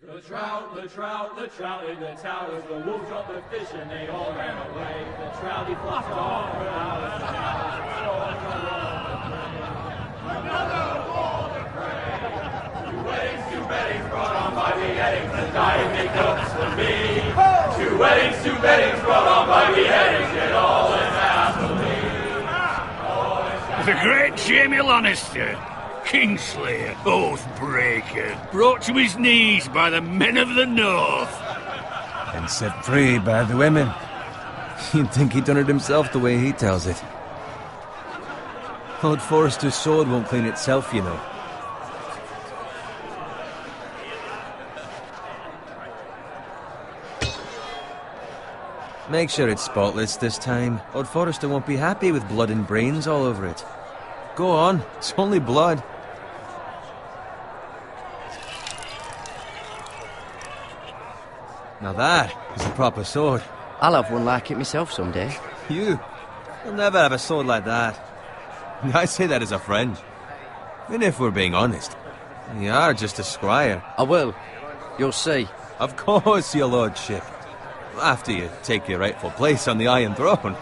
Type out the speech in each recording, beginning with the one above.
The trout in the towers, the wolves dropped the fish and they all ran away. The trout, he flopped off for hours and hours. Another bowl of prey. Two weddings brought on by beheadings, and dying make notes for me. Two weddings brought on by beheadings, yet all is happily. The great Jaime Lannister, Kingslayer, Oathbreaker, brought to his knees by the men of the North. And set free by the women. You'd think he'd done it himself the way he tells it. Lord Forrester's sword won't clean itself, you know. Make sure it's spotless this time. Lord Forrester won't be happy with blood and brains all over it. Go on, it's only blood. Now that is a proper sword. I'll have one like it myself someday. You'll never have a sword like that. I say that as a friend. And if we're being honest, you are just a squire. I will. You'll see. Of course, your lordship. After you take your rightful place on the Iron Throne.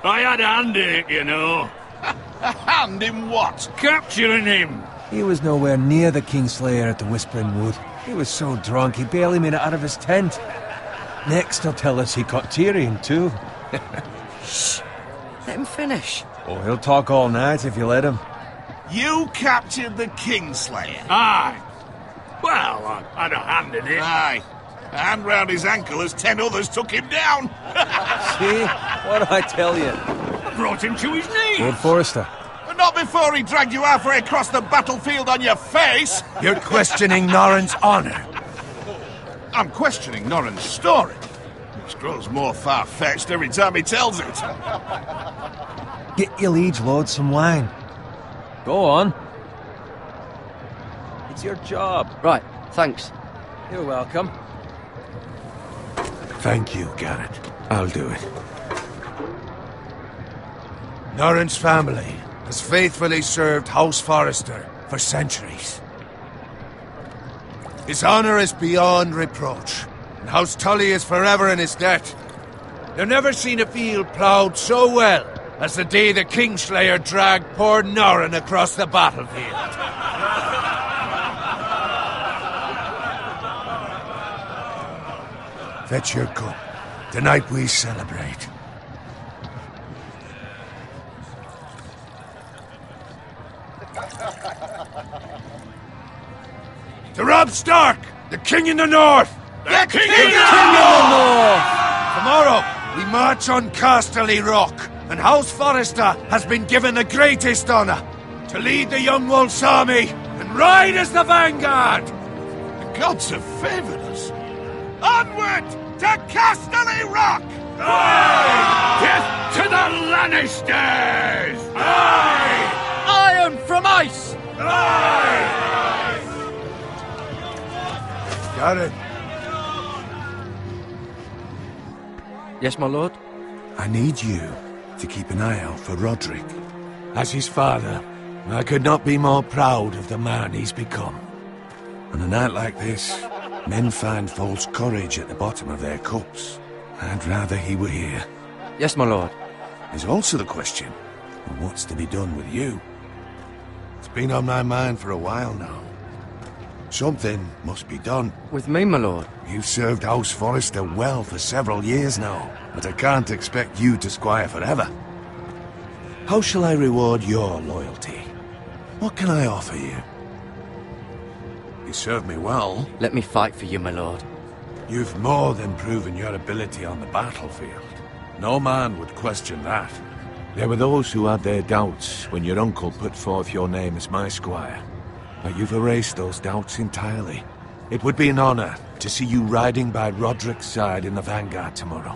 I had a hand in it, you know. A hand in what? Capturing him. He was nowhere near the Kingslayer at the Whispering Wood. He was so drunk he barely made it out of his tent. Next he'll tell us he caught Tyrion too. Shh! Let him finish. Oh, he'll talk all night if you let him. You captured the Kingslayer? Aye. Well, I had a hand in it. Aye. A hand round his ankle as 10 others took him down. See? What did I tell you? I brought him to his knees. Lord Forrester. But not before he dragged you halfway across the battlefield on your face. You're questioning Norrin's honor. I'm questioning Norrin's story, which grows more far-fetched every time he tells it. Get your liege lord some wine. Go on. It's your job. Right, thanks. You're welcome. Thank you, Garrett. I'll do it. Norrin's family has faithfully served House Forrester for centuries. His honor is beyond reproach, and House Tully is forever in his debt. They've never seen a field ploughed so well as the day the Kingslayer dragged poor Norrin across the battlefield. Fetch your cup. Tonight we celebrate. To Robb Stark, the King in the North! The King in the North! Tomorrow, we march on Casterly Rock, and House Forrester has been given the greatest honor to lead the Young Wolf's army and ride as the vanguard! The gods have favored us. Onward to Casterly Rock! Aye! Death to the Lannisters! Aye! Iron from ice! Aye! Garrett, Yes, my lord? I need you to keep an eye out for Roderick. As his father, I could not be more proud of the man he's become. On a night like this, men find false courage at the bottom of their cups. I'd rather he were here. Yes, my lord. There's also the question of what's to be done with you. It's been on my mind for a while now. Something must be done. With me, my lord? You've served House Forrester well for several years now, but I can't expect you to squire forever. How shall I reward your loyalty? What can I offer you? You served me well. Let me fight for you, my lord. You've more than proven your ability on the battlefield. No man would question that. There were those who had their doubts when your uncle put forth your name as my squire. But you've erased those doubts entirely. It would be an honor to see you riding by Roderick's side in the vanguard tomorrow.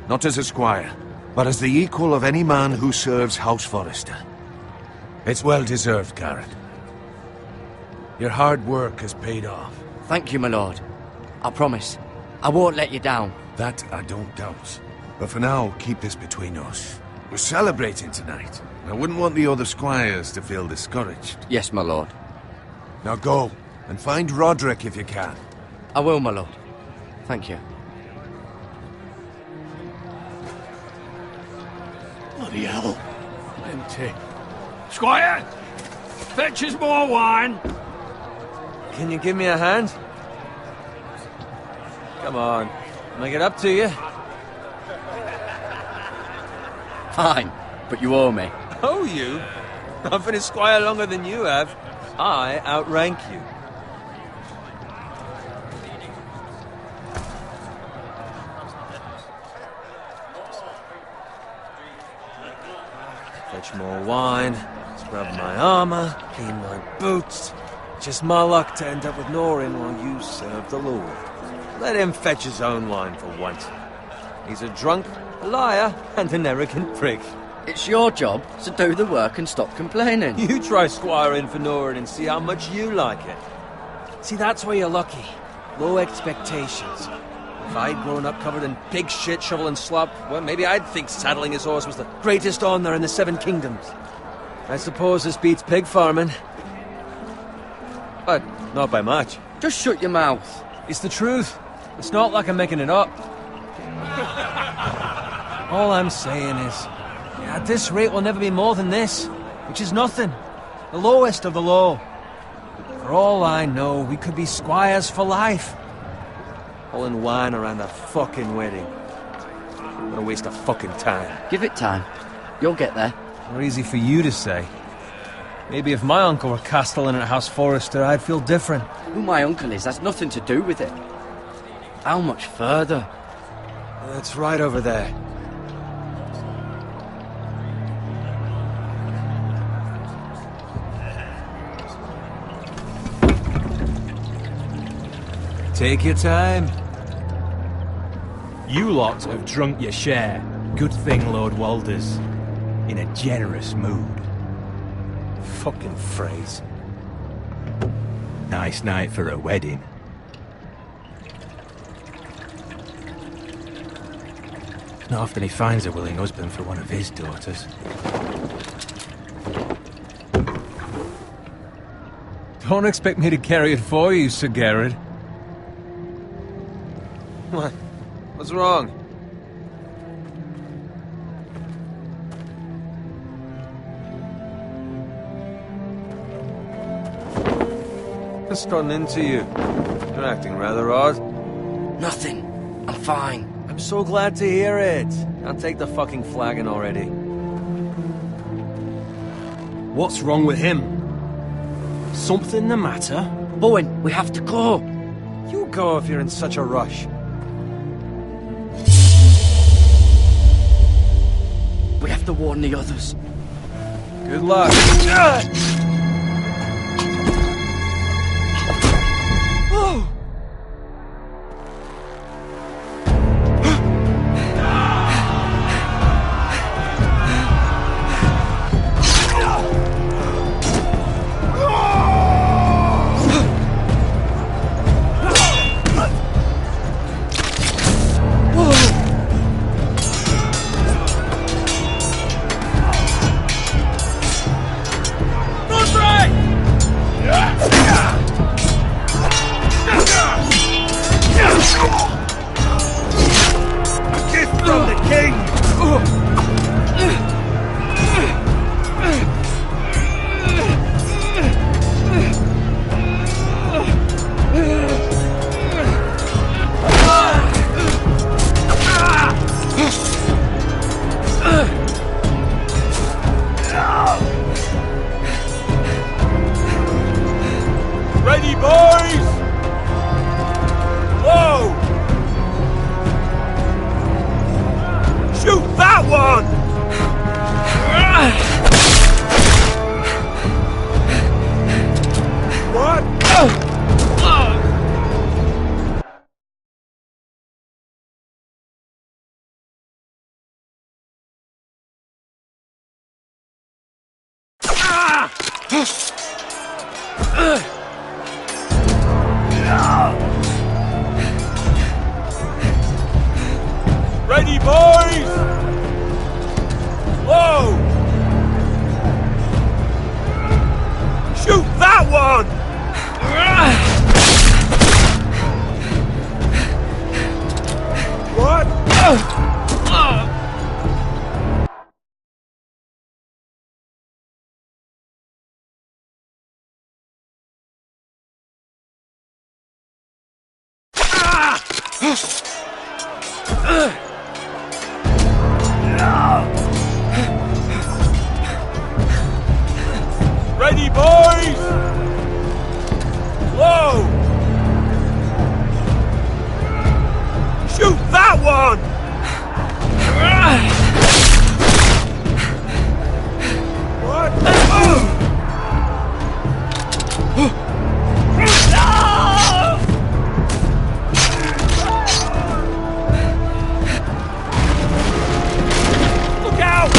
Not as a squire, but as the equal of any man who serves House Forrester. It's well deserved, Garrett. Your hard work has paid off. Thank you, my lord. I promise. I won't let you down. That I don't doubt. But for now, keep this between us. We're celebrating tonight. I wouldn't want the other squires to feel discouraged. Yes, my lord. Now go, and find Roderick if you can. I will, my lord. Thank you. Bloody hell. Empty. Squire! Fetch us more wine! Can you give me a hand? Come on. Make it up to you. Fine, but you owe me. Oh, you? I've been a squire longer than you have. I outrank you. Fetch more wine, scrub my armor, clean my boots. Just my luck to end up with Norin while you serve the Lord. Let him fetch his own wine for once. He's a drunk, a liar, and an arrogant prick. It's your job to do the work and stop complaining. You try squiring for Norin and see how much you like it. See, that's where you're lucky. Low expectations. If I'd grown up covered in pig shit, shovel and slop, well, maybe I'd think saddling his horse was the greatest honour in the Seven Kingdoms. I suppose this beats pig farming. But not by much. Just shut your mouth. It's the truth. It's not like I'm making it up. All I'm saying is, at this rate we'll never be more than this, which is nothing. The lowest of the low. For all I know, we could be squires for life. Pulling wine around a fucking wedding. I'm gonna waste a fucking time. Give it time. You'll get there. More easy for you to say. Maybe if my uncle were castellan at House Forrester, I'd feel different. Who my uncle is has nothing to do with it. How much further? It's right over there. Take your time. You lot have drunk your share. Good thing Lord Walder's in a generous mood. Fucking phrase. Nice night for a wedding. Not often he finds a willing husband for one of his daughters. Don't expect me to carry it for you, Sir Garrett. What? What's wrong? What's gotten into you? You're acting rather odd. Nothing. I'm fine. I'm so glad to hear it. I'll take the fucking flagon already. What's wrong with him? Something the matter? Bowen, we have to go. You go if you're in such a rush. We have to warn the others. Good luck. Whoa! Ready, boys! Whoa! Shoot that one! What? Ready, boys! Whoa! Shoot that one! Ready, boys! Whoa! Shoot that one! What? Look out!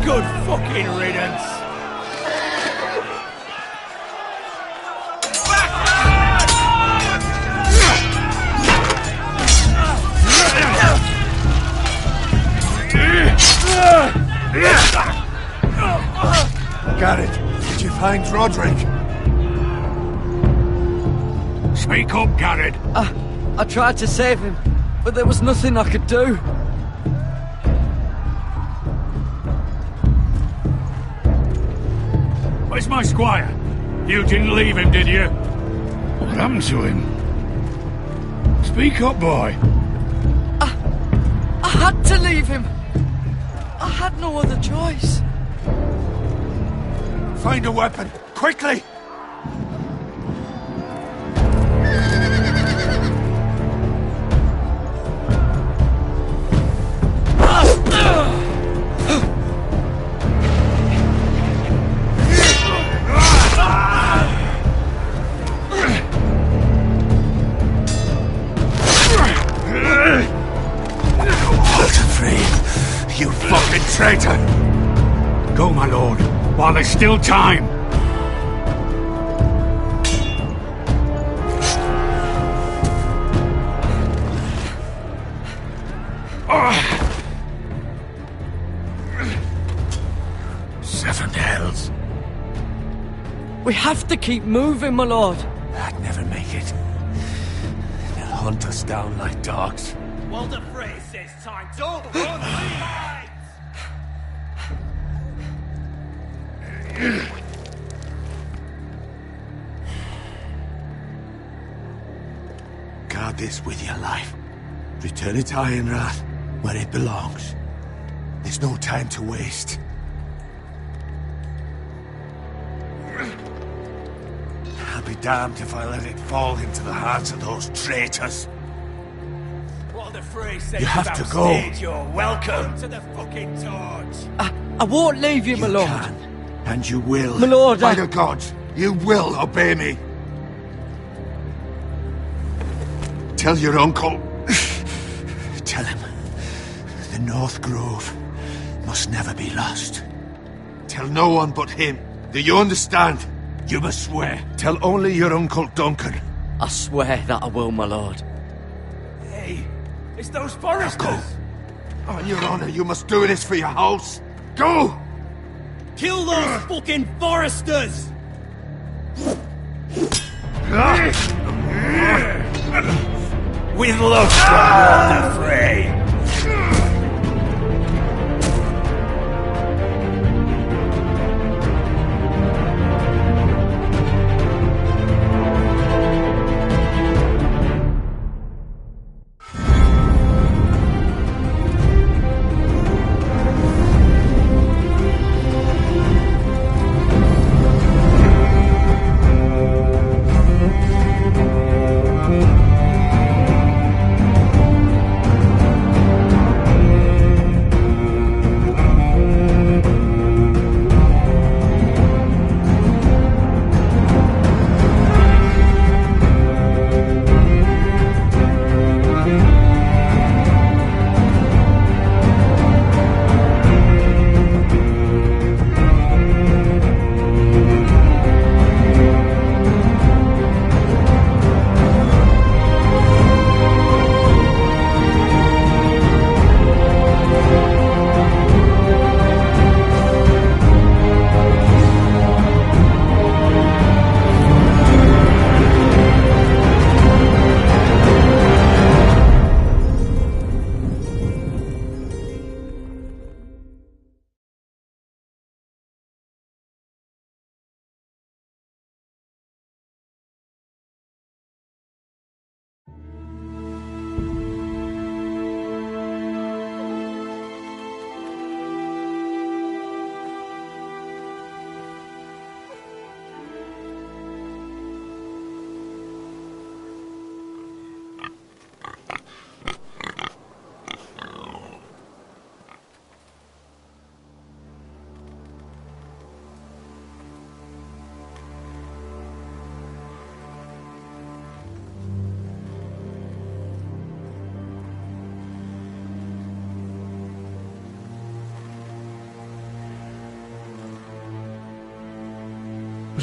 Good fucking riddance! Garrett, did you find Roderick? Speak up, Garrett. I tried to save him, but there was nothing I could do. Where's my squire? You didn't leave him, did you? What happened to him? Speak up, boy. I had to leave him. I had no other choice. Find a weapon, quickly! You fucking traitor! Go, my lord, while there's still time. Seven hells. We have to keep moving, my lord. I'd never make it. They'll hunt us down like dogs. Walder Frey says time. Don't run, Levites! Guard this with your life. Return it to Ironrath, where it belongs. There's no time to waste. I'll be damned if I let it fall into the hearts of those traitors. Walder Frey says You have to go. backstage, you're welcome to the fucking torch. I won't leave you, my lord. Can, and you will. My lord, By the gods, you will obey me. Tell your uncle. Tell him the North Grove must never be lost. Tell no one but him. Do you understand? You must swear. Tell only your Uncle Duncan. I swear that I will, my lord. Hey, it's those foresters. Go. On your honor, you must do this for your house. Go! Kill those fucking foresters! With love from Walder Frey.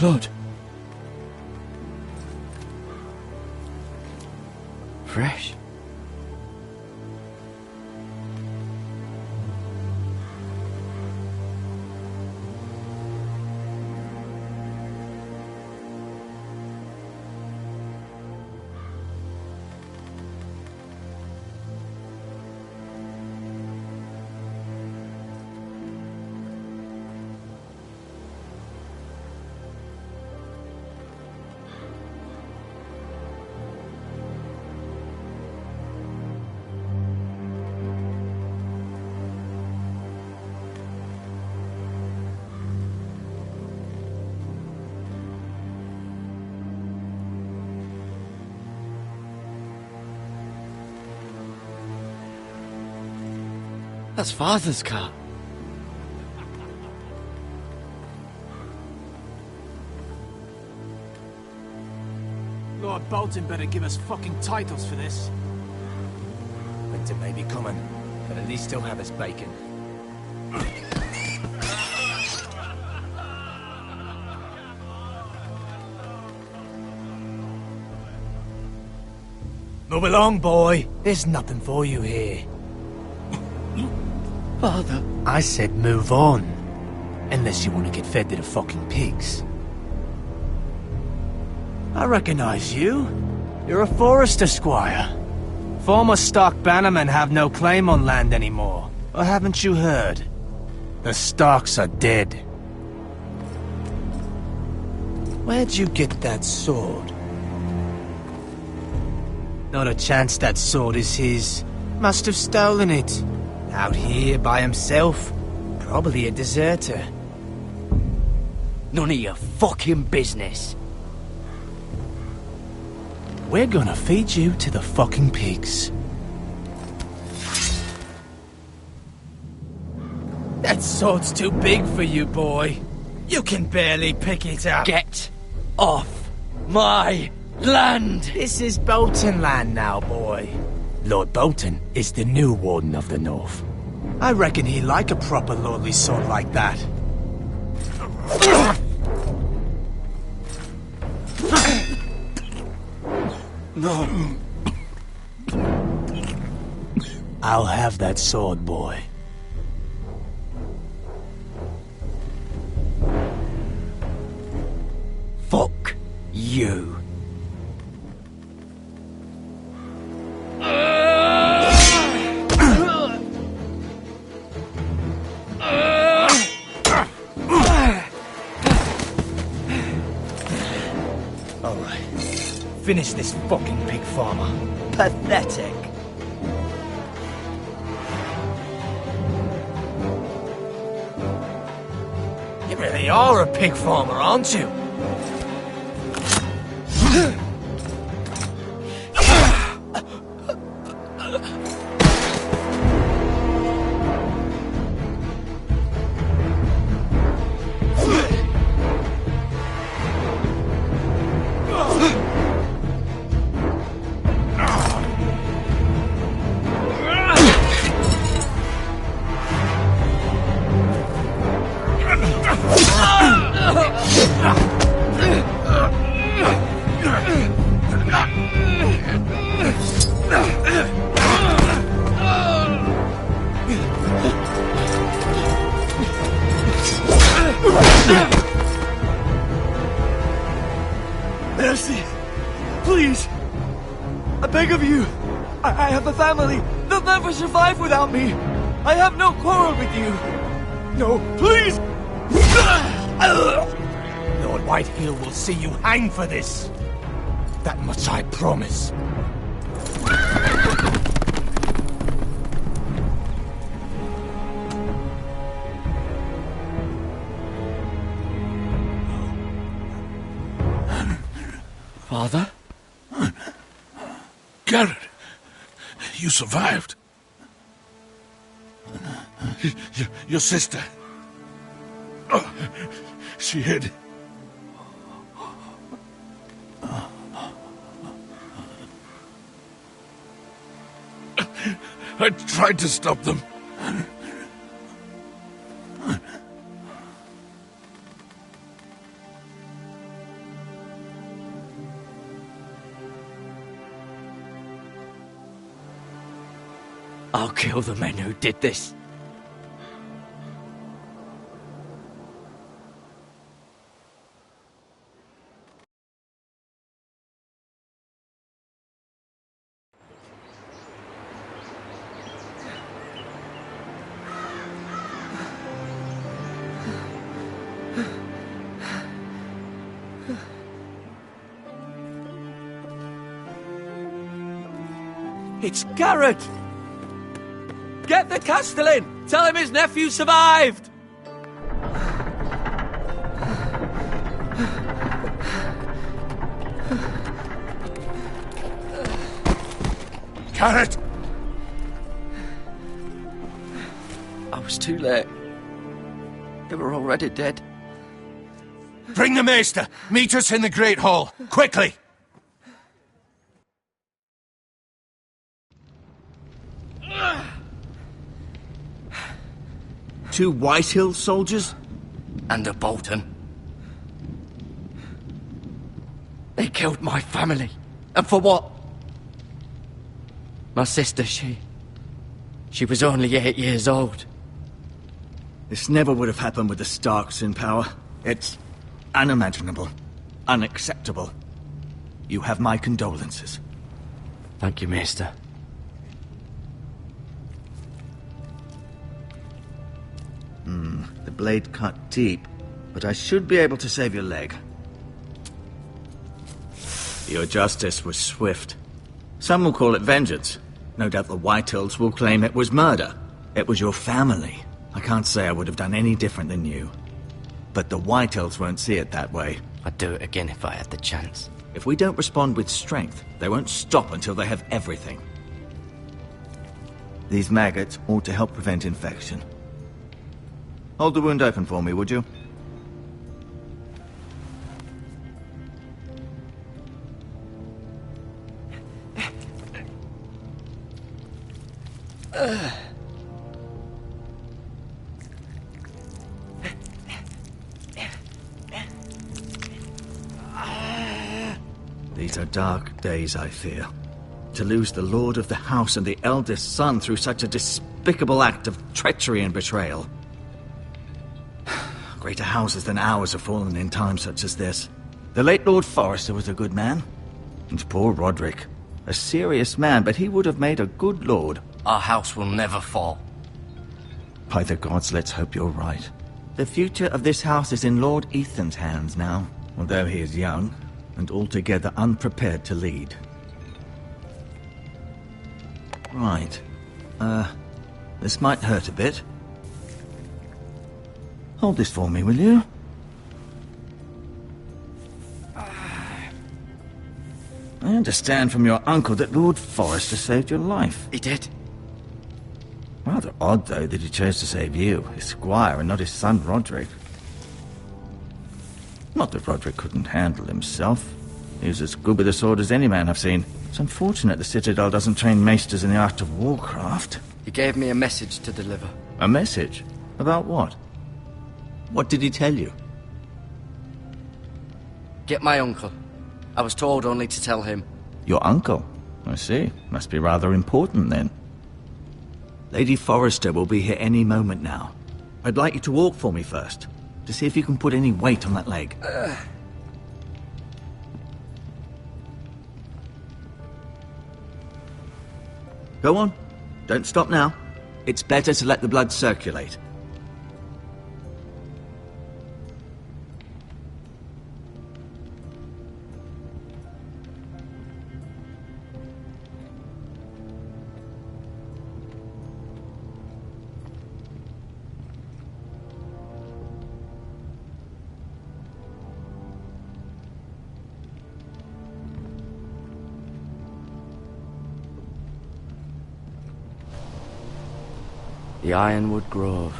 Blood. Fresh. That's Father's car. Lord Bolton better give us fucking titles for this. Winter may be coming, but at least he'll have his bacon. Move along, boy. There's nothing for you here. Father. I said move on. Unless you want to get fed to the fucking pigs. I recognize you. You're a Forrester squire. Former Stark bannermen have no claim on land anymore. Or haven't you heard? The Starks are dead. Where'd you get that sword? Not a chance that sword is his. Must have stolen it. Out here by himself. Probably a deserter. None of your fucking business. We're gonna feed you to the fucking pigs. That sword's too big for you, boy. You can barely pick it up. Get off my land! This is Bolton land now, boy. Lord Bolton is the new Warden of the North. I reckon he'd like a proper lordly sword like that. No. I'll have that sword, boy. Fuck you. Finish this fucking pig farmer. Pathetic. You really are a pig farmer, aren't you? Mercy! Please! I beg of you! I have a family! They'll never survive without me! I have no quarrel with you! No, please! Lord Whitehill will see you hang for this. That much I promise. Father? Garrett, you survived. Your sister. Oh, she hid. I tried to stop them. I'll kill the men who did this. It's Garrett! Get the Castellan! Tell him his nephew survived! Garrett! I was too late. They were already dead. Bring the Maester! Meet us in the Great Hall! Quickly! Two Whitehill soldiers? And a Bolton. They killed my family. And for what? My sister, she was only 8 years old. This never would have happened with the Starks in power. It's unimaginable. Unacceptable. You have my condolences. Thank you, Maester. The blade cut deep, but I should be able to save your leg. Your justice was swift. Some will call it vengeance. No doubt the Whitehills will claim it was murder. It was your family. I can't say I would have done any different than you. But the Whitehills won't see it that way. I'd do it again if I had the chance. If we don't respond with strength, they won't stop until they have everything. These maggots ought to help prevent infection. Hold the wound open for me, would you? These are dark days, I fear. To lose the lord of the house and the eldest son through such a despicable act of treachery and betrayal. Greater houses than ours have fallen in times such as this. The late Lord Forrester was a good man. And poor Roderick. A serious man, but he would have made a good lord. Our house will never fall. By the gods, let's hope you're right. The future of this house is in Lord Ethan's hands now, although he is young and altogether unprepared to lead. Right. This might hurt a bit. Hold this for me, will you? I understand from your uncle that Lord Forrester saved your life. He did. Rather odd, though, that he chose to save you, his squire, and not his son Roderick. Not that Roderick couldn't handle himself. He was as good with a sword as any man I've seen. It's unfortunate the Citadel doesn't train maesters in the art of warcraft. He gave me a message to deliver. A message? About what? What did he tell you? Get my uncle. I was told only to tell him. Your uncle? I see. Must be rather important, then. Lady Forrester will be here any moment now. I'd like you to walk for me first, to see if you can put any weight on that leg. Go on. Don't stop now. It's better to let the blood circulate. The Ironwood Grove.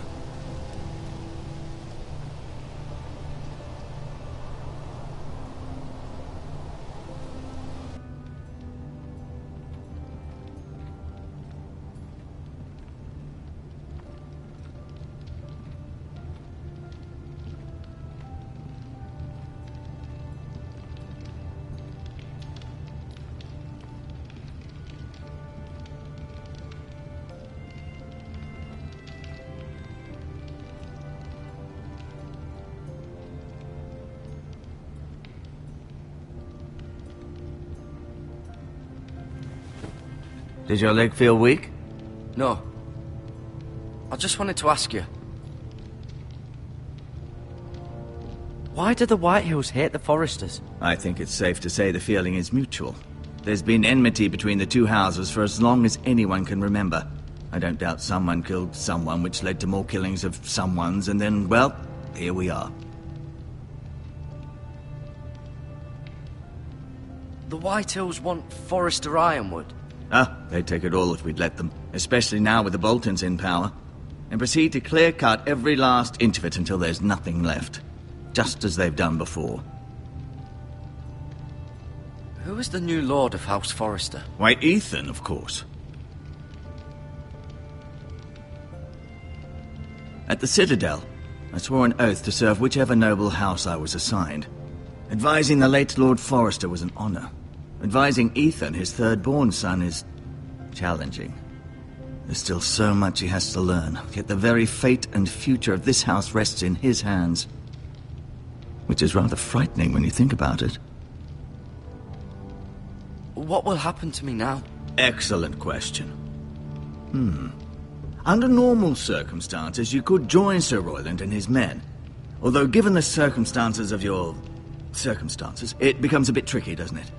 Does your leg feel weak? No. I just wanted to ask you. Why do the Whitehills hate the Forresters? I think it's safe to say the feeling is mutual. There's been enmity between the two houses for as long as anyone can remember. I don't doubt someone killed someone, which led to more killings of someones, and then, well, here we are. The Whitehills want Forrester Ironwood. They'd take it all if we'd let them, especially now with the Boltons in power, and proceed to clear-cut every last inch of it until there's nothing left, just as they've done before. Who is the new Lord of House Forrester? Why, Ethan, of course. At the Citadel, I swore an oath to serve whichever noble house I was assigned. Advising the late Lord Forrester was an honor. Advising Ethan, his third-born son, is challenging. There's still so much he has to learn, yet the very fate and future of this house rests in his hands. Which is rather frightening when you think about it. What will happen to me now? Excellent question. Under normal circumstances, you could join Sir Royland and his men. Although given the circumstances of your circumstances, it becomes a bit tricky, doesn't it?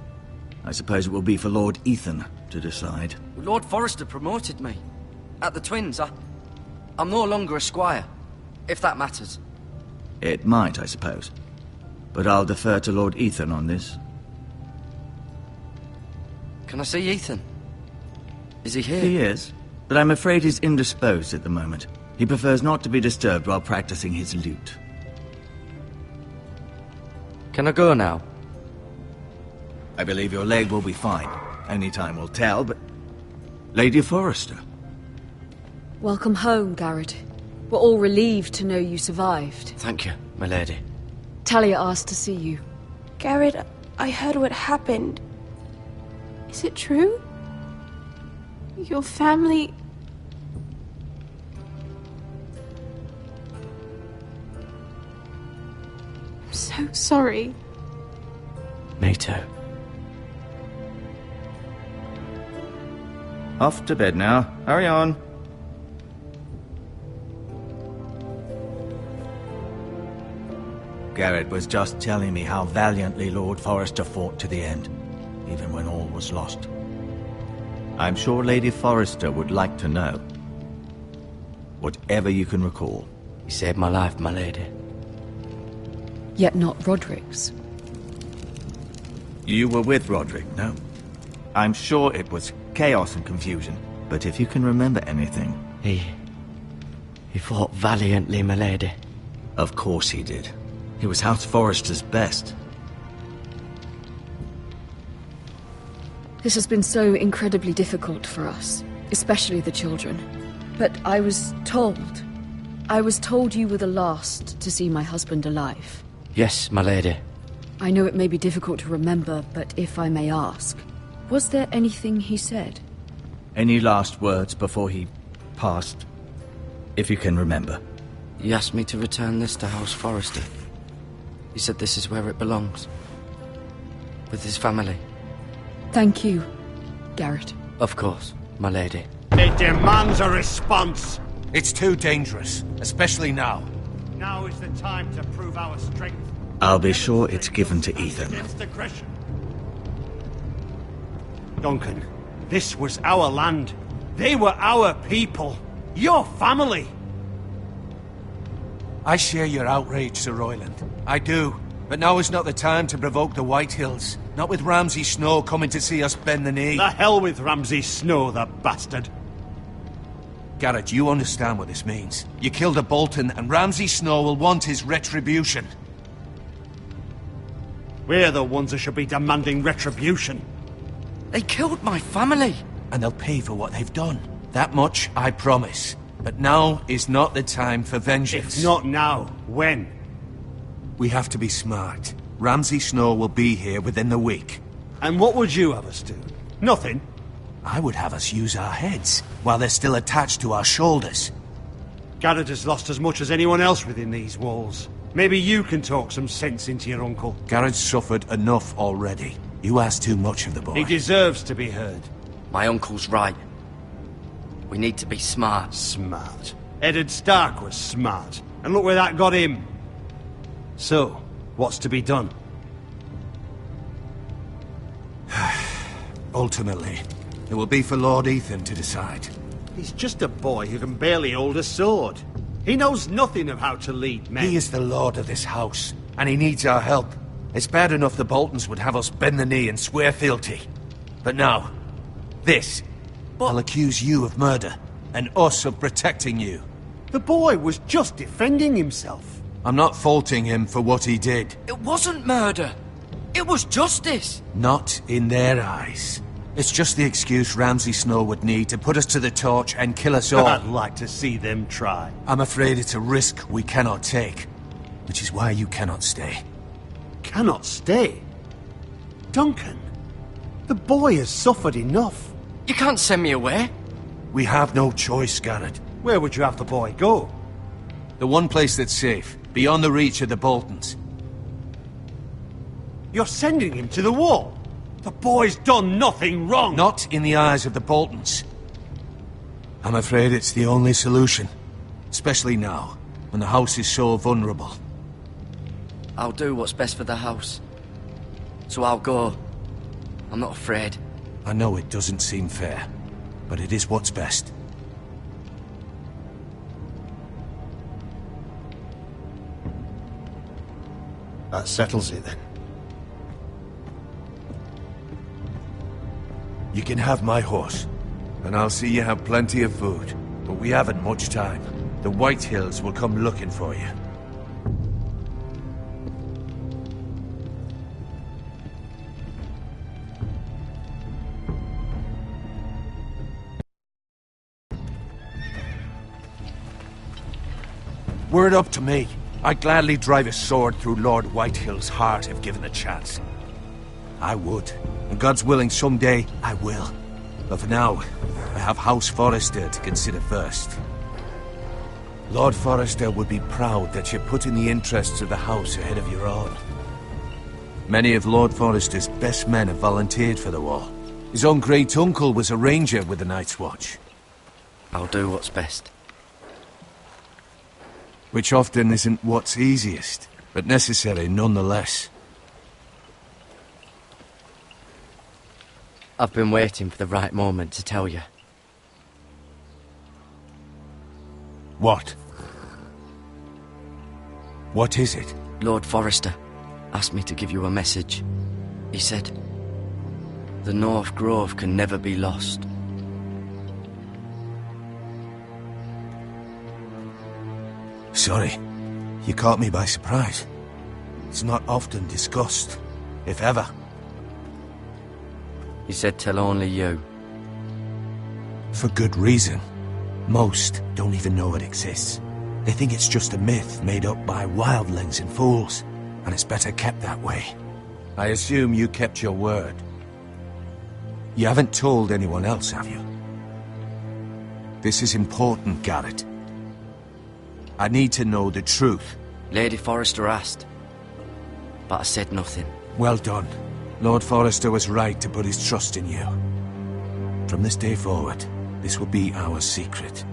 I suppose it will be for Lord Ethan to decide. Lord Forrester promoted me. At the Twins, I'm no longer a squire, if that matters. It might, I suppose. But I'll defer to Lord Ethan on this. Can I see Ethan? Is he here? He is, but I'm afraid he's indisposed at the moment. He prefers not to be disturbed while practicing his lute. Can I go now? I believe your leg will be fine. Only time will tell, but... Lady Forrester. Welcome home, Garrett. We're all relieved to know you survived. Thank you, my lady. Talia asked to see you. Garrett, I heard what happened. Is it true? Your family... I'm so sorry. Me too. Off to bed now. Hurry on. Garrett was just telling me how valiantly Lord Forrester fought to the end, even when all was lost. I'm sure Lady Forrester would like to know. Whatever you can recall. You saved my life, my lady. Yet not Roderick's. You were with Roderick, no? I'm sure it was chaos and confusion, but if you can remember anything... He fought valiantly, my lady. Of course he did. He was House Forrester's best. This has been so incredibly difficult for us, especially the children. But I was told you were the last to see my husband alive. Yes, my lady. I know it may be difficult to remember, but if I may ask, was there anything he said? Any last words before he passed? If you can remember. He asked me to return this to House Forrester. He said this is where it belongs. With his family. Thank you, Garrett. Of course, my lady. It demands a response. It's too dangerous, especially now. Now is the time to prove our strength. I'll be sure it's given to Ethan. Against aggression. Duncan, this was our land. They were our people. Your family. I share your outrage, Sir Royland. I do. But now is not the time to provoke the Whitehills. Not with Ramsay Snow coming to see us bend the knee. The hell with Ramsay Snow, the bastard. Garrett, you understand what this means. You killed a Bolton, and Ramsay Snow will want his retribution. We're the ones who should be demanding retribution. They killed my family. And they'll pay for what they've done. That much, I promise. But now is not the time for vengeance. If not now, when? We have to be smart. Ramsay Snow will be here within the week. And what would you have us do? Nothing? I would have us use our heads, while they're still attached to our shoulders. Garrett has lost as much as anyone else within these walls. Maybe you can talk some sense into your uncle. Garrett's suffered enough already. You ask too much of the boy. He deserves to be heard. My uncle's right. We need to be smart. Smart. Eddard Stark was smart. And look where that got him. So, what's to be done? Ultimately, it will be for Lord Ethan to decide. He's just a boy who can barely hold a sword. He knows nothing of how to lead men. He is the lord of this house, and he needs our help. It's bad enough the Boltons would have us bend the knee and swear fealty. But now, this. I'll accuse you of murder, and us of protecting you. The boy was just defending himself. I'm not faulting him for what he did. It wasn't murder. It was justice. Not in their eyes. It's just the excuse Ramsay Snow would need to put us to the torch and kill us all. I'd like to see them try. I'm afraid it's a risk we cannot take, which is why you cannot stay. Cannot stay? Duncan, the boy has suffered enough. You can't send me away. We have no choice, Garrett. Where would you have the boy go? The one place that's safe, beyond the reach of the Boltons. You're sending him to the wall? The boy's done nothing wrong! Not in the eyes of the Boltons. I'm afraid it's the only solution. Especially now, when the house is so vulnerable. I'll do what's best for the house. So I'll go. I'm not afraid. I know it doesn't seem fair, but it is what's best. That settles it then. You can have my horse, and I'll see you have plenty of food. But we haven't much time. The White Hills will come looking for you. Were it up to me, I'd gladly drive a sword through Lord Whitehill's heart if given the chance. I would. And God's willing, someday I will. But for now, I have House Forrester to consider first. Lord Forrester would be proud that you're putting the interests of the house ahead of your own. Many of Lord Forrester's best men have volunteered for the war. His own great-uncle was a ranger with the Night's Watch. I'll do what's best. Which often isn't what's easiest, but necessary nonetheless. I've been waiting for the right moment to tell you. What? What is it? Lord Forrester asked me to give you a message. He said, the North Grove can never be lost. Sorry, you caught me by surprise. It's not often discussed, if ever. He said tell only you. For good reason. Most don't even know it exists. They think it's just a myth made up by wildlings and fools, and it's better kept that way. I assume you kept your word. You haven't told anyone else, have you? This is important, Garrett. I need to know the truth. Lady Forrester asked, but I said nothing. Well done. Lord Forrester was right to put his trust in you. From this day forward, this will be our secret.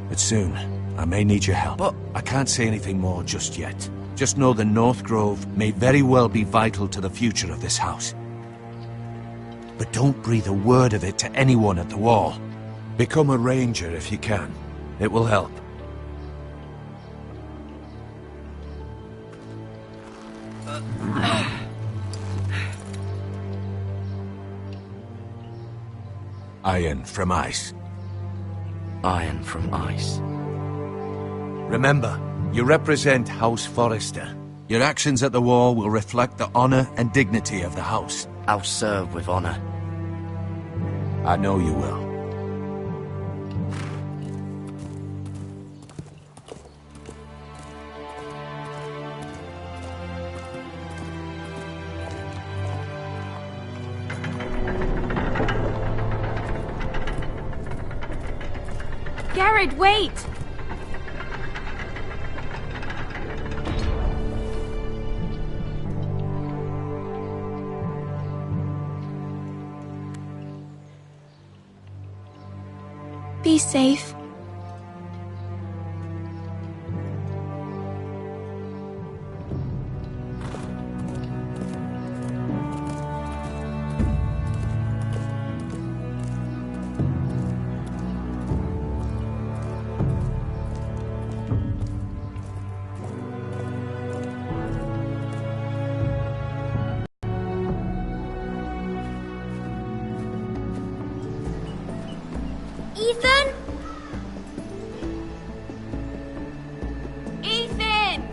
But soon, I may need your help. But I can't say anything more just yet. Just know the North Grove may very well be vital to the future of this house. But don't breathe a word of it to anyone at the wall. Become a ranger if you can. It will help. Iron from ice. Iron from ice. Remember, you represent House Forrester. Your actions at the war will reflect the honor and dignity of the house. I'll serve with honor. I know you will. Garrett, wait! Be safe. Ethan? Ethan!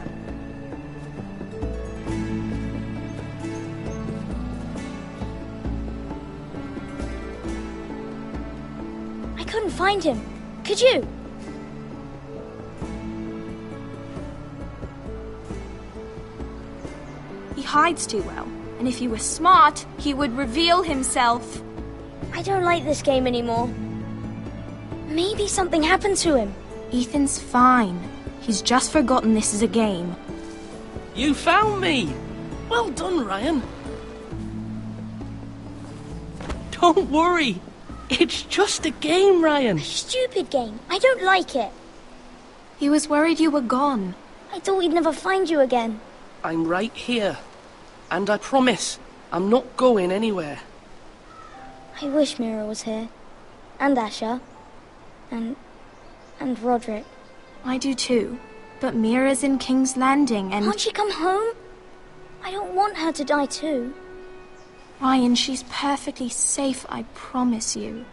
I couldn't find him. Could you? He hides too well, and if he were smart, he would reveal himself. I don't like this game anymore. Maybe something happened to him. Ethan's fine. He's just forgotten this is a game. You found me! Well done, Ryan. Don't worry. It's just a game, Ryan. A stupid game. I don't like it. He was worried you were gone. I thought we'd never find you again. I'm right here. And I promise, I'm not going anywhere. I wish Mira was here. And Asher. And Roderick. I do too. But Mira's in King's Landing and... Can't she come home? I don't want her to die too. Ryan, she's perfectly safe, I promise you.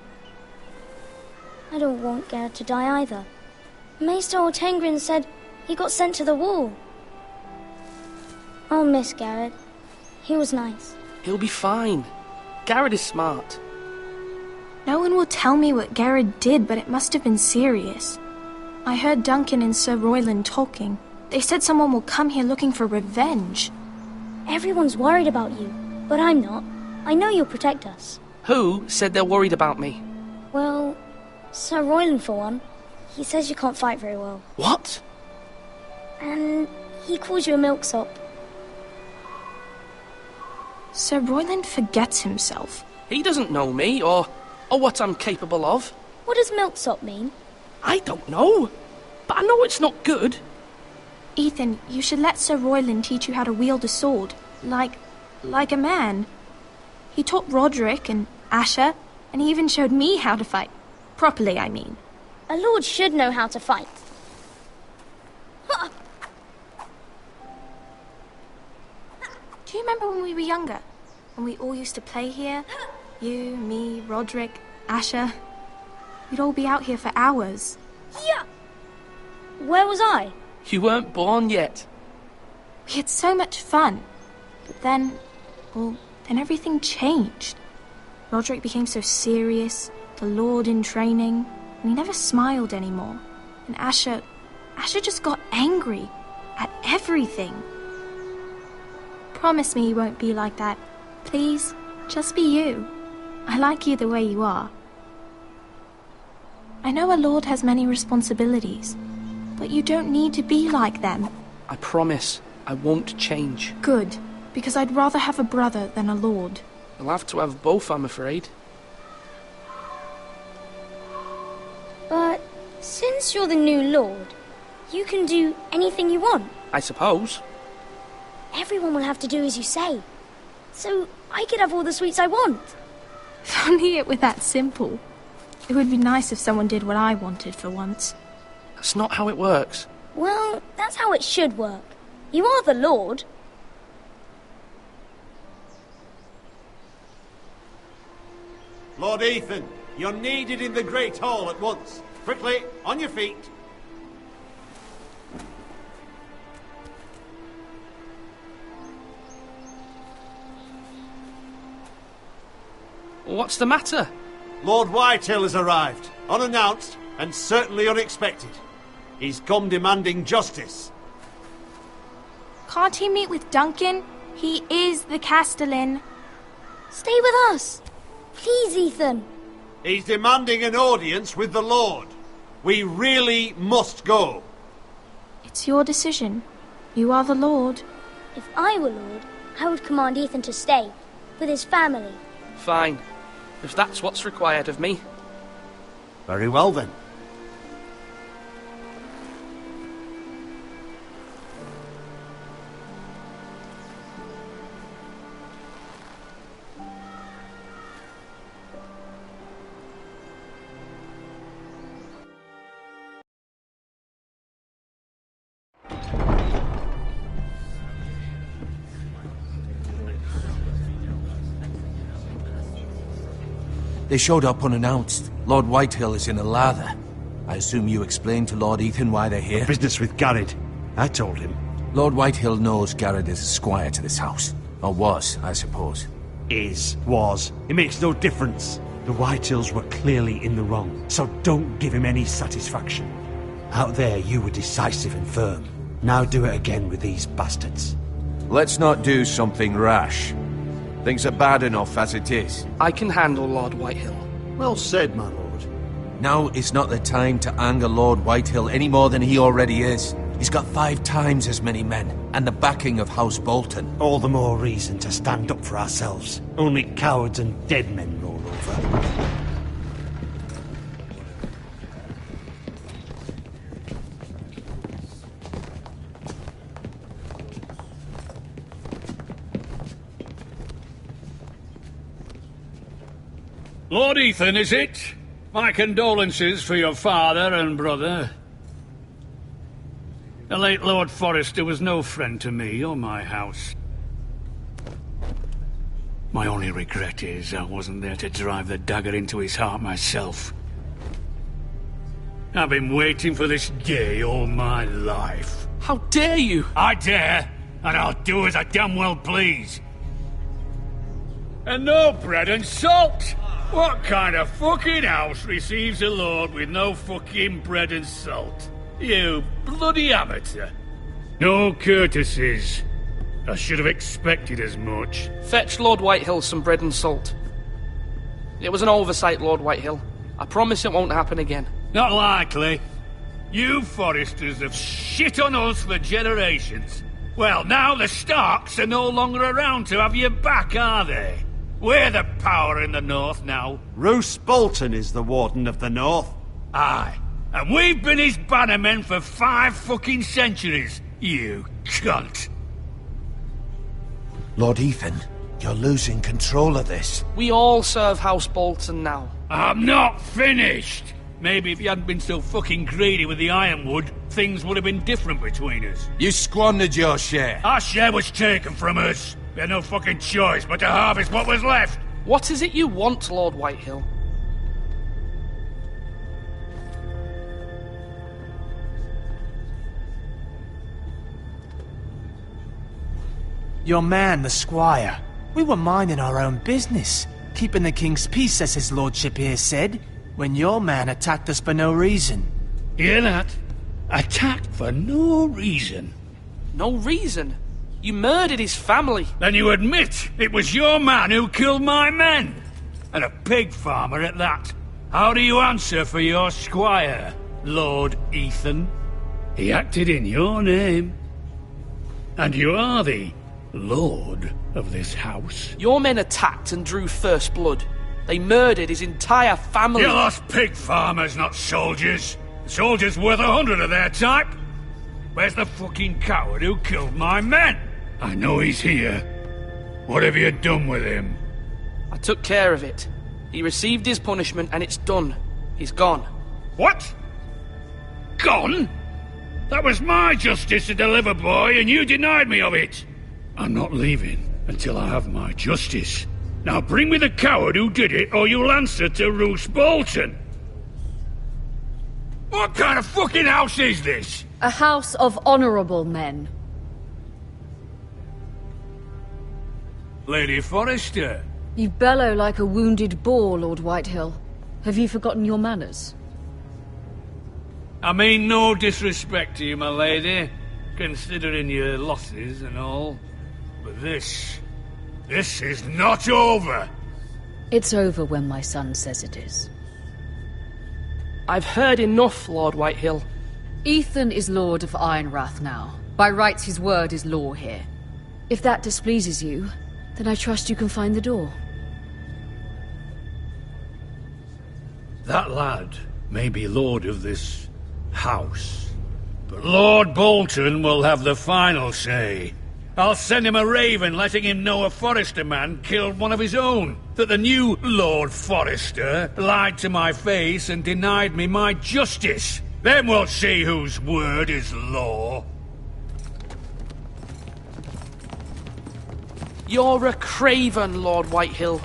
I don't want Garrett to die either. Maester Ortengrin said he got sent to the wall. I'll miss Garrett. He was nice. He'll be fine. Garrett is smart. No one will tell me what Garrett did, but it must have been serious. I heard Duncan and Sir Royland talking. They said someone will come here looking for revenge. Everyone's worried about you, but I'm not. I know you'll protect us. Who said they're worried about me? Well, Sir Royland for one. He says you can't fight very well. What? And he calls you a milksop. Sir Royland forgets himself. He doesn't know me, or what I'm capable of. What does milksop mean? I don't know, but I know it's not good. Ethan, you should let Sir Royland teach you how to wield a sword, like a man. He taught Roderick and Asher, and he even showed me how to fight. Properly, I mean. A lord should know how to fight. Do you remember when we were younger? When we all used to play here? You, me, Roderick, Asher. We'd all be out here for hours. Yeah! Where was I? You weren't born yet. We had so much fun. But then everything changed. Roderick became so serious, the Lord in training, and he never smiled anymore. And Asher just got angry at everything. Promise me you won't be like that. Please, just be you. I like you the way you are. I know a lord has many responsibilities, but you don't need to be like them. I promise I won't change. Good, because I'd rather have a brother than a lord. I'll have to have both, I'm afraid. But since you're the new lord, you can do anything you want. I suppose. Everyone will have to do as you say. So I could have all the sweets I want. If only it were that simple. It would be nice if someone did what I wanted for once. That's not how it works. Well, that's how it should work. You are the lord. Lord Ethan, you're needed in the Great Hall at once. Quickly, on your feet. What's the matter? Lord Whitehill has arrived, unannounced and certainly unexpected. He's come demanding justice. Can't he meet with Duncan? He is the Castellan. Stay with us. Please, Ethan. He's demanding an audience with the Lord. We really must go. It's your decision. You are the Lord. If I were Lord, I would command Ethan to stay, with his family. Fine, if that's what's required of me. Very well then. They showed up unannounced. Lord Whitehill is in a lather. I assume you explained to Lord Ethan why they're here? Business with Garrett. I told him. Lord Whitehill knows Garrett is a squire to this house. Or was, I suppose. Was. It makes no difference. The Whitehills were clearly in the wrong, so don't give him any satisfaction. Out there, you were decisive and firm. Now do it again with these bastards. Let's not do something rash. Things are bad enough as it is. I can handle Lord Whitehill. Well said, my lord. Now is not the time to anger Lord Whitehill any more than he already is. He's got 5 times as many men, and the backing of House Bolton. All the more reason to stand up for ourselves. Only cowards and dead men roll over. Lord Ethan, is it? My condolences for your father and brother. The late Lord Forrester was no friend to me or my house. My only regret is I wasn't there to drive the dagger into his heart myself. I've been waiting for this day all my life. How dare you? I dare, and I'll do as I damn well please. And no bread and salt! What kind of fucking house receives a lord with no fucking bread and salt? You bloody amateur. No courtesies. I should have expected as much. Fetch Lord Whitehill some bread and salt. It was an oversight, Lord Whitehill. I promise it won't happen again. Not likely. You Forresters have shit on us for generations. Well, now the Starks are no longer around to have your back, are they? We're the power in the north now. Roose Bolton is the Warden of the North. Aye. And we've been his bannermen for 5 fucking centuries, you cunt. Lord Ethan, you're losing control of this. We all serve House Bolton now. I'm not finished! Maybe if you hadn't been so fucking greedy with the ironwood, things would have been different between us. You squandered your share. Our share was taken from us. We had no fucking choice but to harvest what was left. What is it you want, Lord Whitehill? Your man, the squire. We were minding our own business, keeping the king's peace, as his lordship here said, when your man attacked us for no reason. Hear that? Attacked for no reason. No reason? You murdered his family. Then you admit it was your man who killed my men. And a pig farmer at that. How do you answer for your squire, Lord Ethan? He acted in your name. And you are the lord of this house. Your men attacked and drew first blood. They murdered his entire family. You lost pig farmers, not soldiers. Soldiers worth 100 of their type. Where's the fucking coward who killed my men? I know he's here. What have you done with him? I took care of it. He received his punishment and it's done. He's gone. What? Gone? That was my justice to deliver, boy, and you denied me of it. I'm not leaving until I have my justice. Now bring me the coward who did it, or you'll answer to Roose Bolton. What kind of fucking house is this? A house of honorable men. Lady Forrester. You bellow like a wounded boar, Lord Whitehill. Have you forgotten your manners? I mean no disrespect to you, my lady, considering your losses and all. But this is not over. It's over when my son says it is. I've heard enough, Lord Whitehill. Ethan is Lord of Ironrath now. By rights, his word is law here. If that displeases you, then I trust you can find the door. That lad may be lord of this house, but Lord Bolton will have the final say. I'll send him a raven letting him know a Forrester man killed one of his own, that the new Lord Forrester lied to my face and denied me my justice. Then we'll see whose word is law. You're a craven, Lord Whitehill.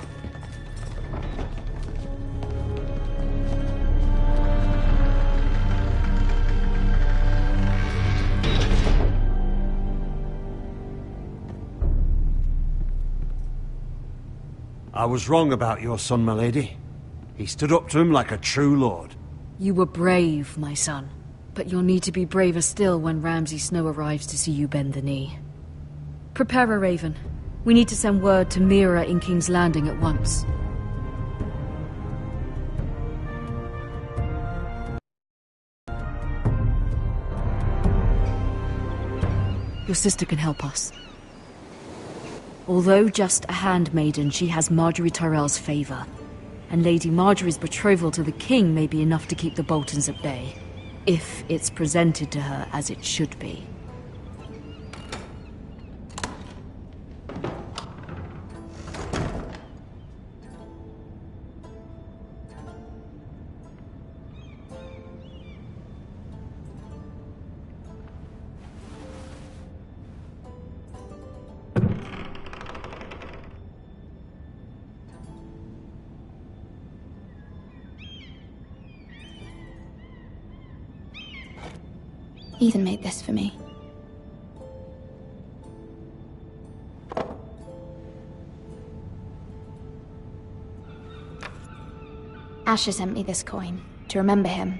I was wrong about your son, my lady. He stood up to him like a true lord. You were brave, my son. But you'll need to be braver still when Ramsay Snow arrives to see you bend the knee. Prepare a raven. We need to send word to Mira in King's Landing at once. Your sister can help us. Although just a handmaiden, she has Margaery Tyrell's favor. And Lady Margaery's betrothal to the king may be enough to keep the Boltons at bay. If it's presented to her as it should be. Ethan made this for me. Asher sent me this coin to remember him.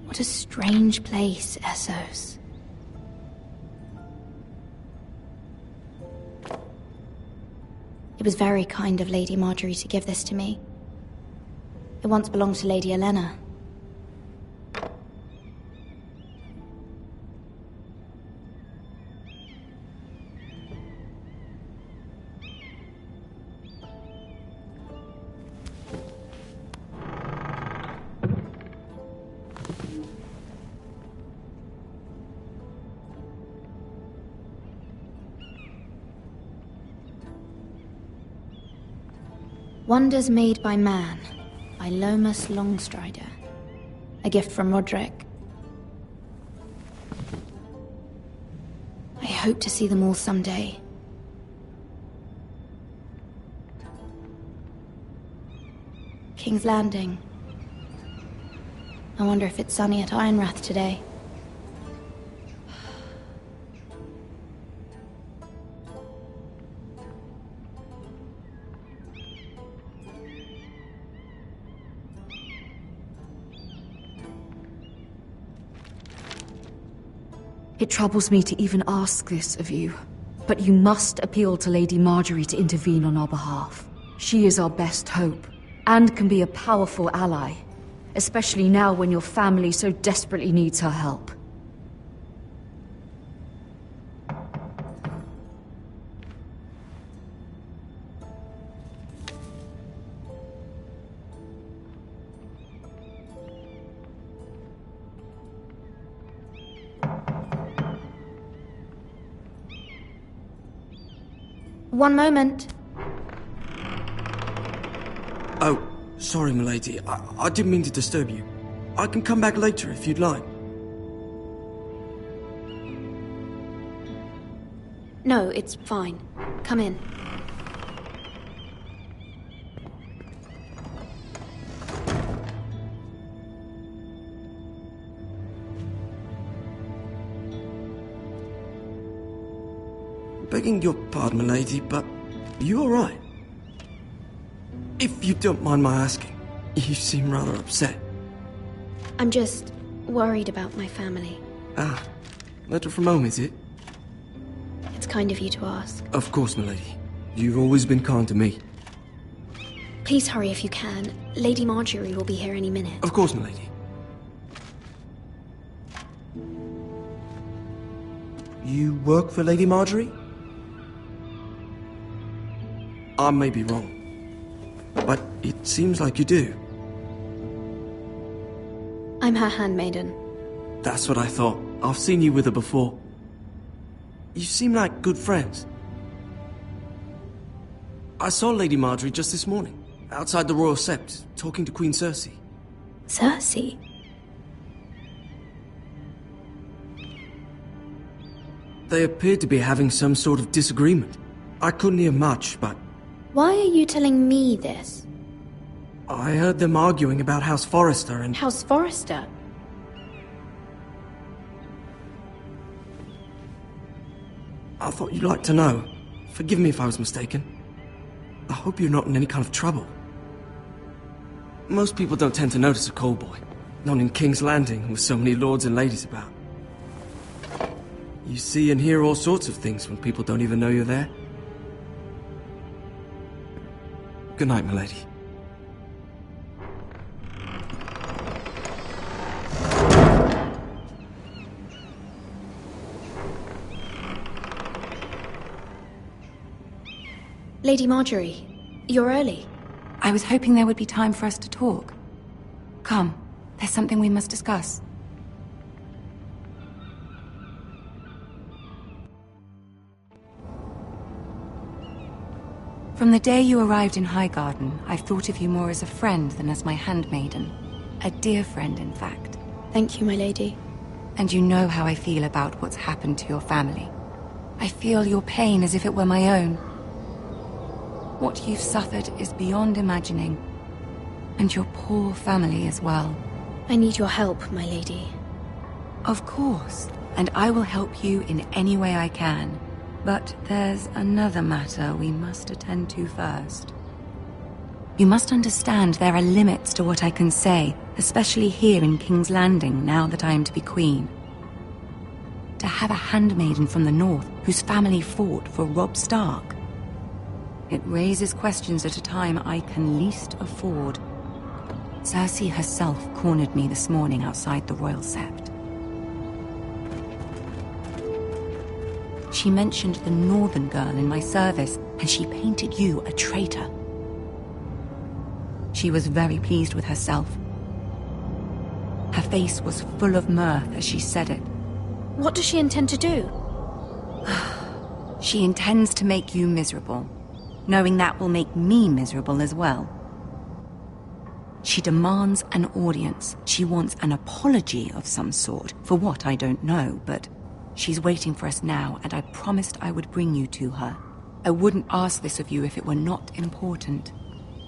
What a strange place, Essos. It was very kind of Lady Margaery to give this to me. It once belonged to Lady Olenna. Wonders Made by Man, by Lomas Longstrider. A gift from Roderick. I hope to see them all someday. King's Landing. I wonder if it's sunny at Ironrath today. It troubles me to even ask this of you, but you must appeal to Lady Margaery to intervene on our behalf. She is our best hope, and can be a powerful ally, especially now when your family so desperately needs her help. One moment. Oh, sorry, milady. I didn't mean to disturb you. I can come back later if you'd like. No, it's fine. Come in. Begging your pardon, milady, but are you alright? If you don't mind my asking, you seem rather upset. I'm just worried about my family. Ah, letter from home, is it? It's kind of you to ask. Of course, milady. You've always been kind to me. Please hurry if you can. Lady Margaery will be here any minute. Of course, milady. You work for Lady Margaery? I may be wrong, but it seems like you do. I'm her handmaiden. That's what I thought. I've seen you with her before. You seem like good friends. I saw Lady Marjorie just this morning, outside the Royal Sept, talking to Queen Cersei. Cersei? They appeared to be having some sort of disagreement. I couldn't hear much, but Why are you telling me this? I heard them arguing about House Forrester and... House Forrester? I thought you'd like to know. Forgive me if I was mistaken. I hope you're not in any kind of trouble. Most people don't tend to notice a call boy. Not in King's Landing, with so many lords and ladies about. You see and hear all sorts of things when people don't even know you're there. Good night, milady. Lady Marjorie, you're early. I was hoping there would be time for us to talk. Come, there's something we must discuss. From the day you arrived in Highgarden, I've thought of you more as a friend than as my handmaiden. A dear friend, in fact. Thank you, my lady. And you know how I feel about what's happened to your family. I feel your pain as if it were my own. What you've suffered is beyond imagining. And your poor family as well. I need your help, my lady. Of course, and I will help you in any way I can. But there's another matter we must attend to first. You must understand there are limits to what I can say, especially here in King's Landing, now that I am to be queen. To have a handmaiden from the north whose family fought for Robb Stark. It raises questions at a time I can least afford. Cersei herself cornered me this morning outside the Royal Sept. She mentioned the northern girl in my service, and she painted you a traitor. She was very pleased with herself. Her face was full of mirth as she said it. What does she intend to do? She intends to make you miserable, knowing that will make me miserable as well. She demands an audience. She wants an apology of some sort, for what I don't know, but she's waiting for us now, and I promised I would bring you to her. I wouldn't ask this of you if it were not important.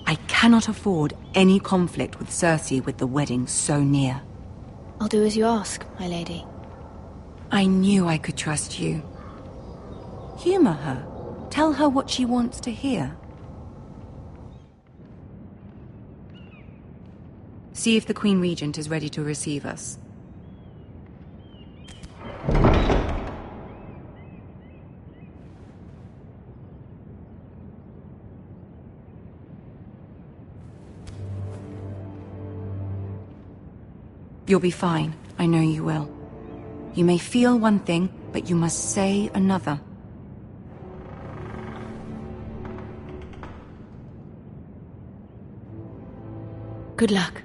I cannot afford any conflict with Cersei with the wedding so near. I'll do as you ask, my lady. I knew I could trust you. Humor her. Tell her what she wants to hear. See if the Queen Regent is ready to receive us. You'll be fine. I know you will. You may feel one thing, but you must say another. Good luck.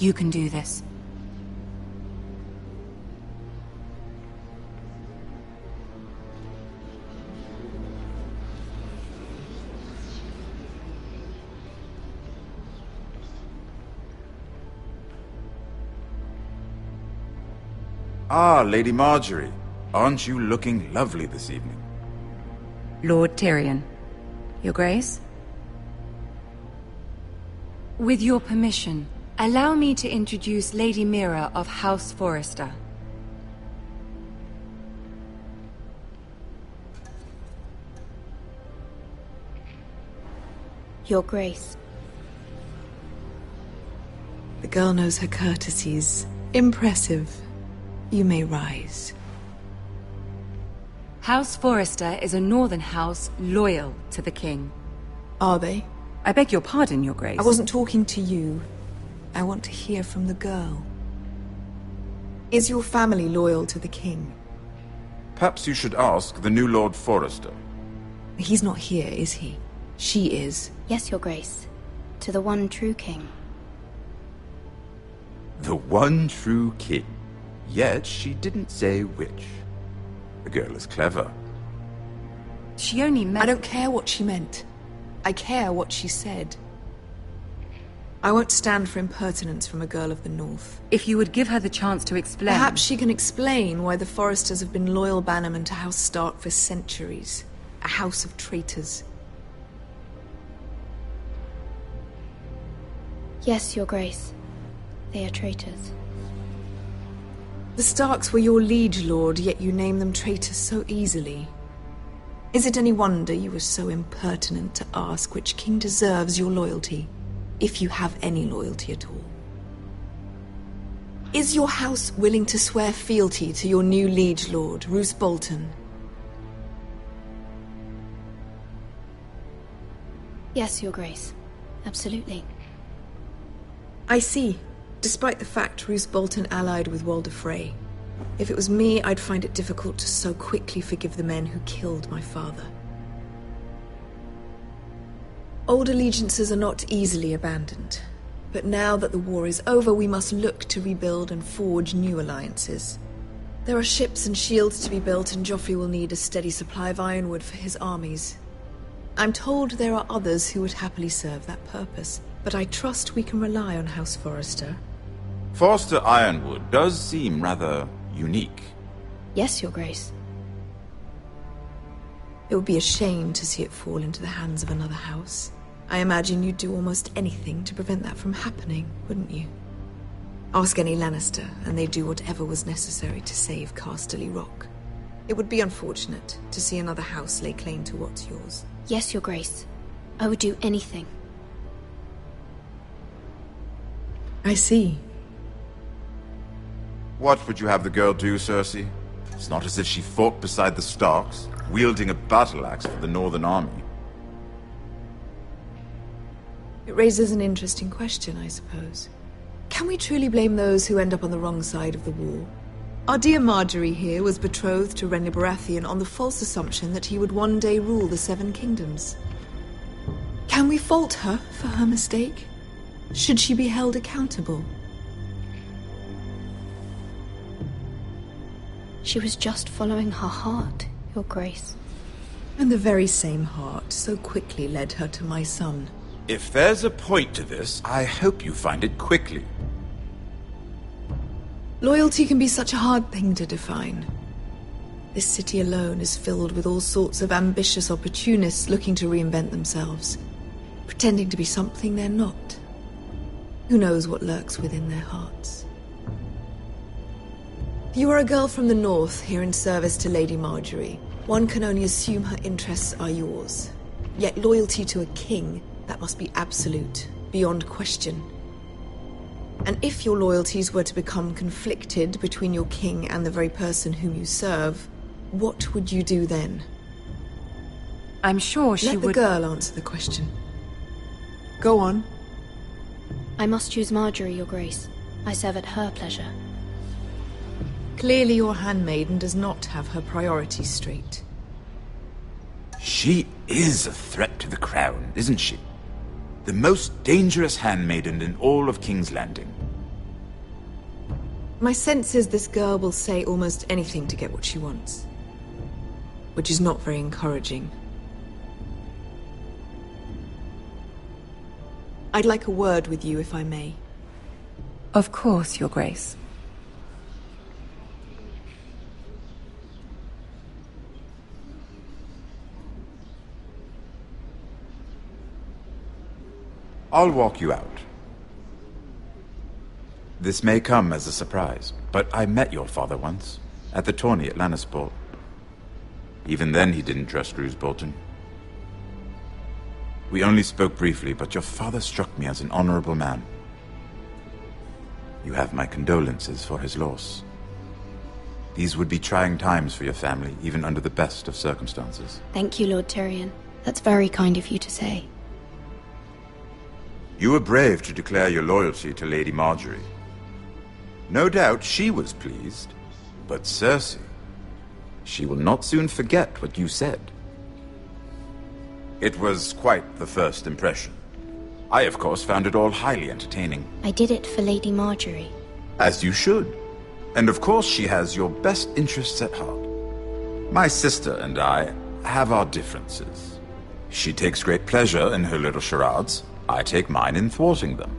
You can do this. Ah, Lady Marjorie. Aren't you looking lovely this evening? Lord Tyrion. Your Grace? With your permission, allow me to introduce Lady Mira of House Forrester. Your Grace. The girl knows her courtesies. Impressive. You may rise. House Forrester is a northern house loyal to the king. Are they? I beg your pardon, Your Grace. I wasn't talking to you. I want to hear from the girl. Is your family loyal to the king? Perhaps you should ask the new Lord Forrester. He's not here, is he? She is. Yes, Your Grace. To the one true king. The one true king. Yet she didn't say which. The girl is clever. She only meant... I don't care what she meant. I care what she said. I won't stand for impertinence from a girl of the North. If you would give her the chance to explain... Perhaps she can explain why the Forresters have been loyal bannermen to House Stark for centuries. A house of traitors. Yes, Your Grace. They are traitors. The Starks were your liege lord, yet you name them traitors so easily. Is it any wonder you were so impertinent to ask which king deserves your loyalty, if you have any loyalty at all? Is your house willing to swear fealty to your new liege lord, Roose Bolton? Yes, Your Grace. Absolutely. I see. Despite the fact Roose Bolton allied with Walder Frey. If it was me, I'd find it difficult to so quickly forgive the men who killed my father. Old allegiances are not easily abandoned. But now that the war is over, we must look to rebuild and forge new alliances. There are ships and shields to be built, and Joffrey will need a steady supply of ironwood for his armies. I'm told there are others who would happily serve that purpose, but I trust we can rely on House Forrester. Forrester Ironwood does seem rather unique. Yes, Your Grace. It would be a shame to see it fall into the hands of another house. I imagine you'd do almost anything to prevent that from happening, wouldn't you? Ask any Lannister, and they'd do whatever was necessary to save Casterly Rock. It would be unfortunate to see another house lay claim to what's yours. Yes, Your Grace. I would do anything. I see. What would you have the girl do, Cersei? It's not as if she fought beside the Starks, wielding a battle axe for the Northern Army. It raises an interesting question, I suppose. Can we truly blame those who end up on the wrong side of the war? Our dear Marjorie here was betrothed to Renly Baratheon on the false assumption that he would one day rule the Seven Kingdoms. Can we fault her for her mistake? Should she be held accountable? She was just following her heart, Your Grace. And the very same heart so quickly led her to my son. If there's a point to this, I hope you find it quickly. Loyalty can be such a hard thing to define. This city alone is filled with all sorts of ambitious opportunists looking to reinvent themselves, pretending to be something they're not. Who knows what lurks within their hearts? You are a girl from the north, here in service to Lady Marjorie. One can only assume her interests are yours. Yet loyalty to a king, that must be absolute, beyond question. And if your loyalties were to become conflicted between your king and the very person whom you serve, what would you do then? I'm sure she would... Let the girl answer the question. Go on. I must choose Marjorie, Your Grace. I serve at her pleasure. Clearly your handmaiden does not have her priorities straight. She is a threat to the crown, isn't she? The most dangerous handmaiden in all of King's Landing. My sense is this girl will say almost anything to get what she wants. Which is not very encouraging. I'd like a word with you, if I may. Of course, Your Grace. I'll walk you out. This may come as a surprise, but I met your father once, at the tourney at Lannisport. Even then he didn't trust Roose Bolton. We only spoke briefly, but your father struck me as an honorable man. You have my condolences for his loss. These would be trying times for your family, even under the best of circumstances. Thank you, Lord Tyrion. That's very kind of you to say. You were brave to declare your loyalty to Lady Margaery. No doubt she was pleased, but Cersei, she will not soon forget what you said. It was quite the first impression. I, of course, found it all highly entertaining. I did it for Lady Margaery. As you should. And of course she has your best interests at heart. My sister and I have our differences. She takes great pleasure in her little charades. I take mine in thwarting them.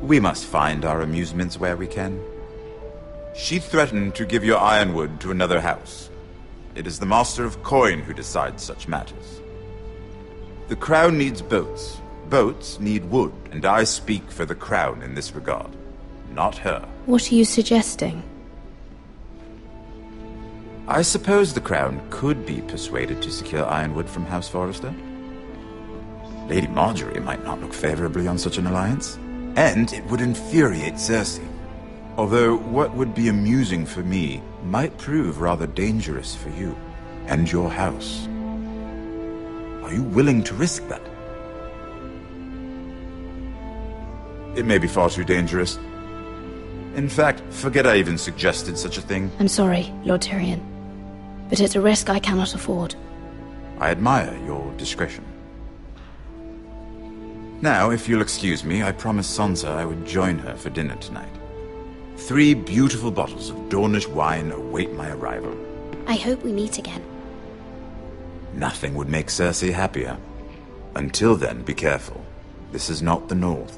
We must find our amusements where we can. She threatened to give your ironwood to another house. It is the Master of Coin who decides such matters. The crown needs boats. Boats need wood, and I speak for the crown in this regard, not her. What are you suggesting? I suppose the crown could be persuaded to secure ironwood from House Forrester. Lady Margaery might not look favorably on such an alliance, and it would infuriate Cersei. Although what would be amusing for me might prove rather dangerous for you and your house. Are you willing to risk that? It may be far too dangerous. In fact, forget I even suggested such a thing. I'm sorry, Lord Tyrion, but it's a risk I cannot afford. I admire your discretion. Now, if you'll excuse me, I promised Sansa I would join her for dinner tonight. 3 beautiful bottles of Dornish wine await my arrival. I hope we meet again. Nothing would make Cersei happier. Until then, be careful. This is not the North.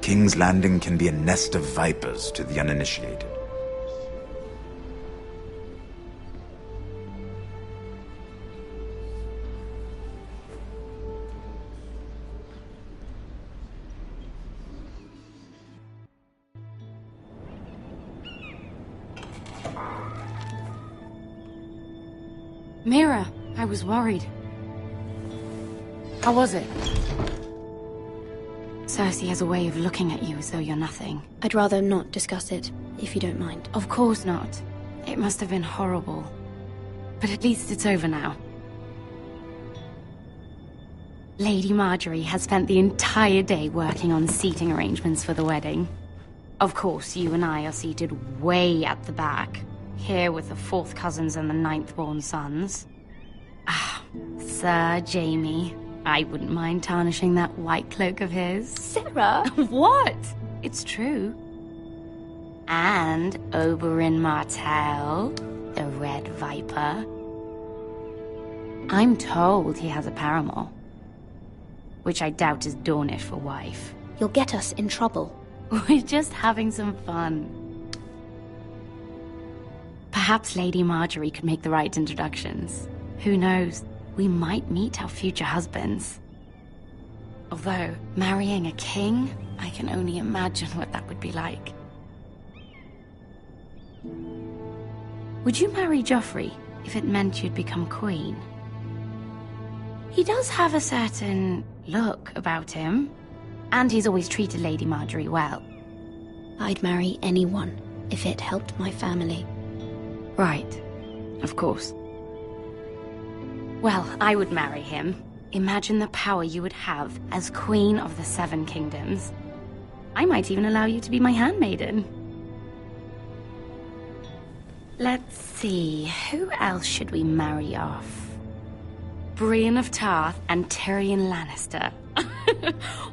King's Landing can be a nest of vipers to the uninitiated. Mira, I was worried. How was it? Cersei has a way of looking at you as though you're nothing. I'd rather not discuss it, if you don't mind. Of course not. It must have been horrible. But at least it's over now. Lady Margaery has spent the entire day working on seating arrangements for the wedding. Of course, you and I are seated way at the back, here with the 4th cousins and the 9th-born sons. Ah, Sir Jaime. I wouldn't mind tarnishing that white cloak of his. Sarah! What? It's true. And Oberyn Martell, the Red Viper. I'm told he has a paramour, which I doubt is Dornish for wife. You'll get us in trouble. We're just having some fun. Perhaps Lady Margaery could make the right introductions. Who knows? We might meet our future husbands. Although, marrying a king, I can only imagine what that would be like. Would you marry Joffrey if it meant you'd become queen? He does have a certain look about him, and he's always treated Lady Margaery well. I'd marry anyone if it helped my family. Right. Of course. Well, I would marry him. Imagine the power you would have as Queen of the 7 Kingdoms. I might even allow you to be my handmaiden. Let's see, who else should we marry off? Brienne of Tarth and Tyrion Lannister.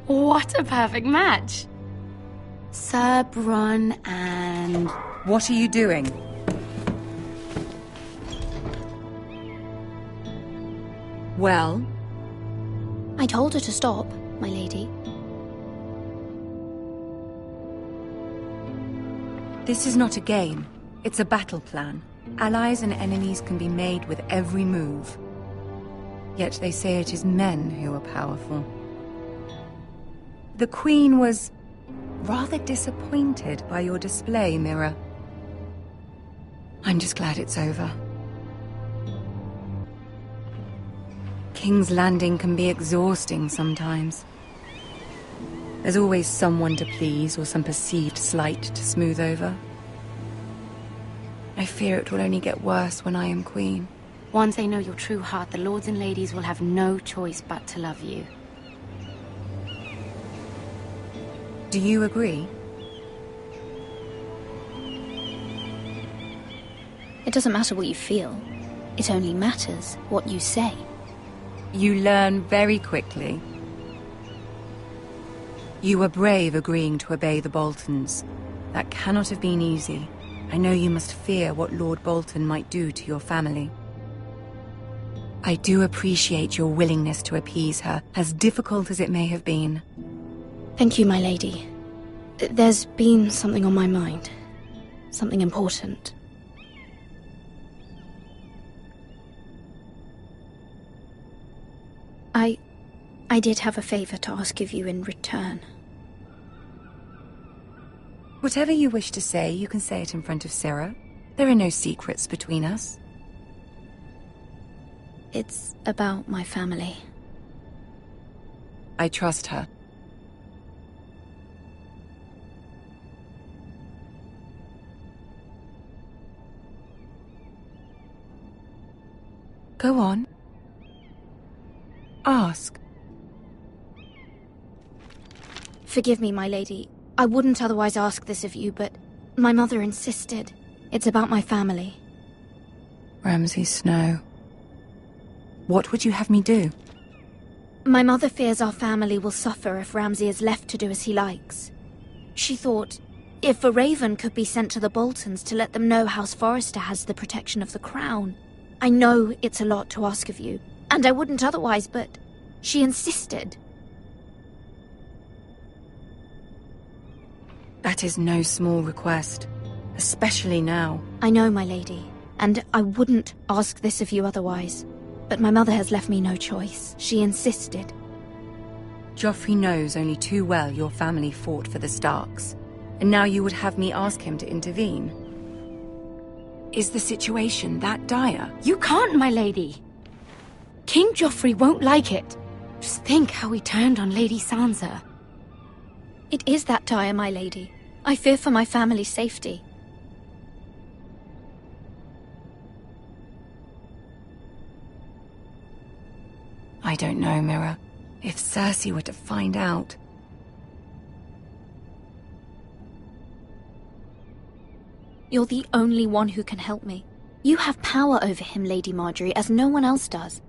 What a perfect match! Sir Bronn and... What are you doing? Well? I told her to stop, my lady. This is not a game. It's a battle plan. Allies and enemies can be made with every move. Yet they say it is men who are powerful. The Queen was rather disappointed by your display, Mira. I'm just glad it's over. King's Landing can be exhausting sometimes. There's always someone to please or some perceived slight to smooth over. I fear it will only get worse when I am queen. Once they know your true heart, the lords and ladies will have no choice but to love you. Do you agree? It doesn't matter what you feel. It only matters what you say. You learn very quickly. You were brave agreeing to obey the Boltons. That cannot have been easy. I know you must fear what Lord Bolton might do to your family. I do appreciate your willingness to appease her, as difficult as it may have been. Thank you, my lady. There's been something on my mind. Something important. I did have a favor to ask of you in return. Whatever you wish to say, you can say it in front of Sarah. There are no secrets between us. It's about my family. I trust her. Go on. Ask. Forgive me, my lady. I wouldn't otherwise ask this of you, but my mother insisted. It's about my family. Ramsay Snow. What would you have me do? My mother fears our family will suffer if Ramsay is left to do as he likes. She thought, if a raven could be sent to the Boltons to let them know House Forrester has the protection of the crown. I know it's a lot to ask of you, and I wouldn't otherwise, but she insisted. That is no small request, especially now. I know, my lady, and I wouldn't ask this of you otherwise. But my mother has left me no choice. She insisted. Joffrey knows only too well your family fought for the Starks, and now you would have me ask him to intervene. Is the situation that dire? You can't, my lady. King Joffrey won't like it. Just think how he turned on Lady Sansa. It is that dire, my lady. I fear for my family's safety. I don't know, Mira. If Cersei were to find out... You're the only one who can help me. You have power over him, Lady Margaery, as no one else does.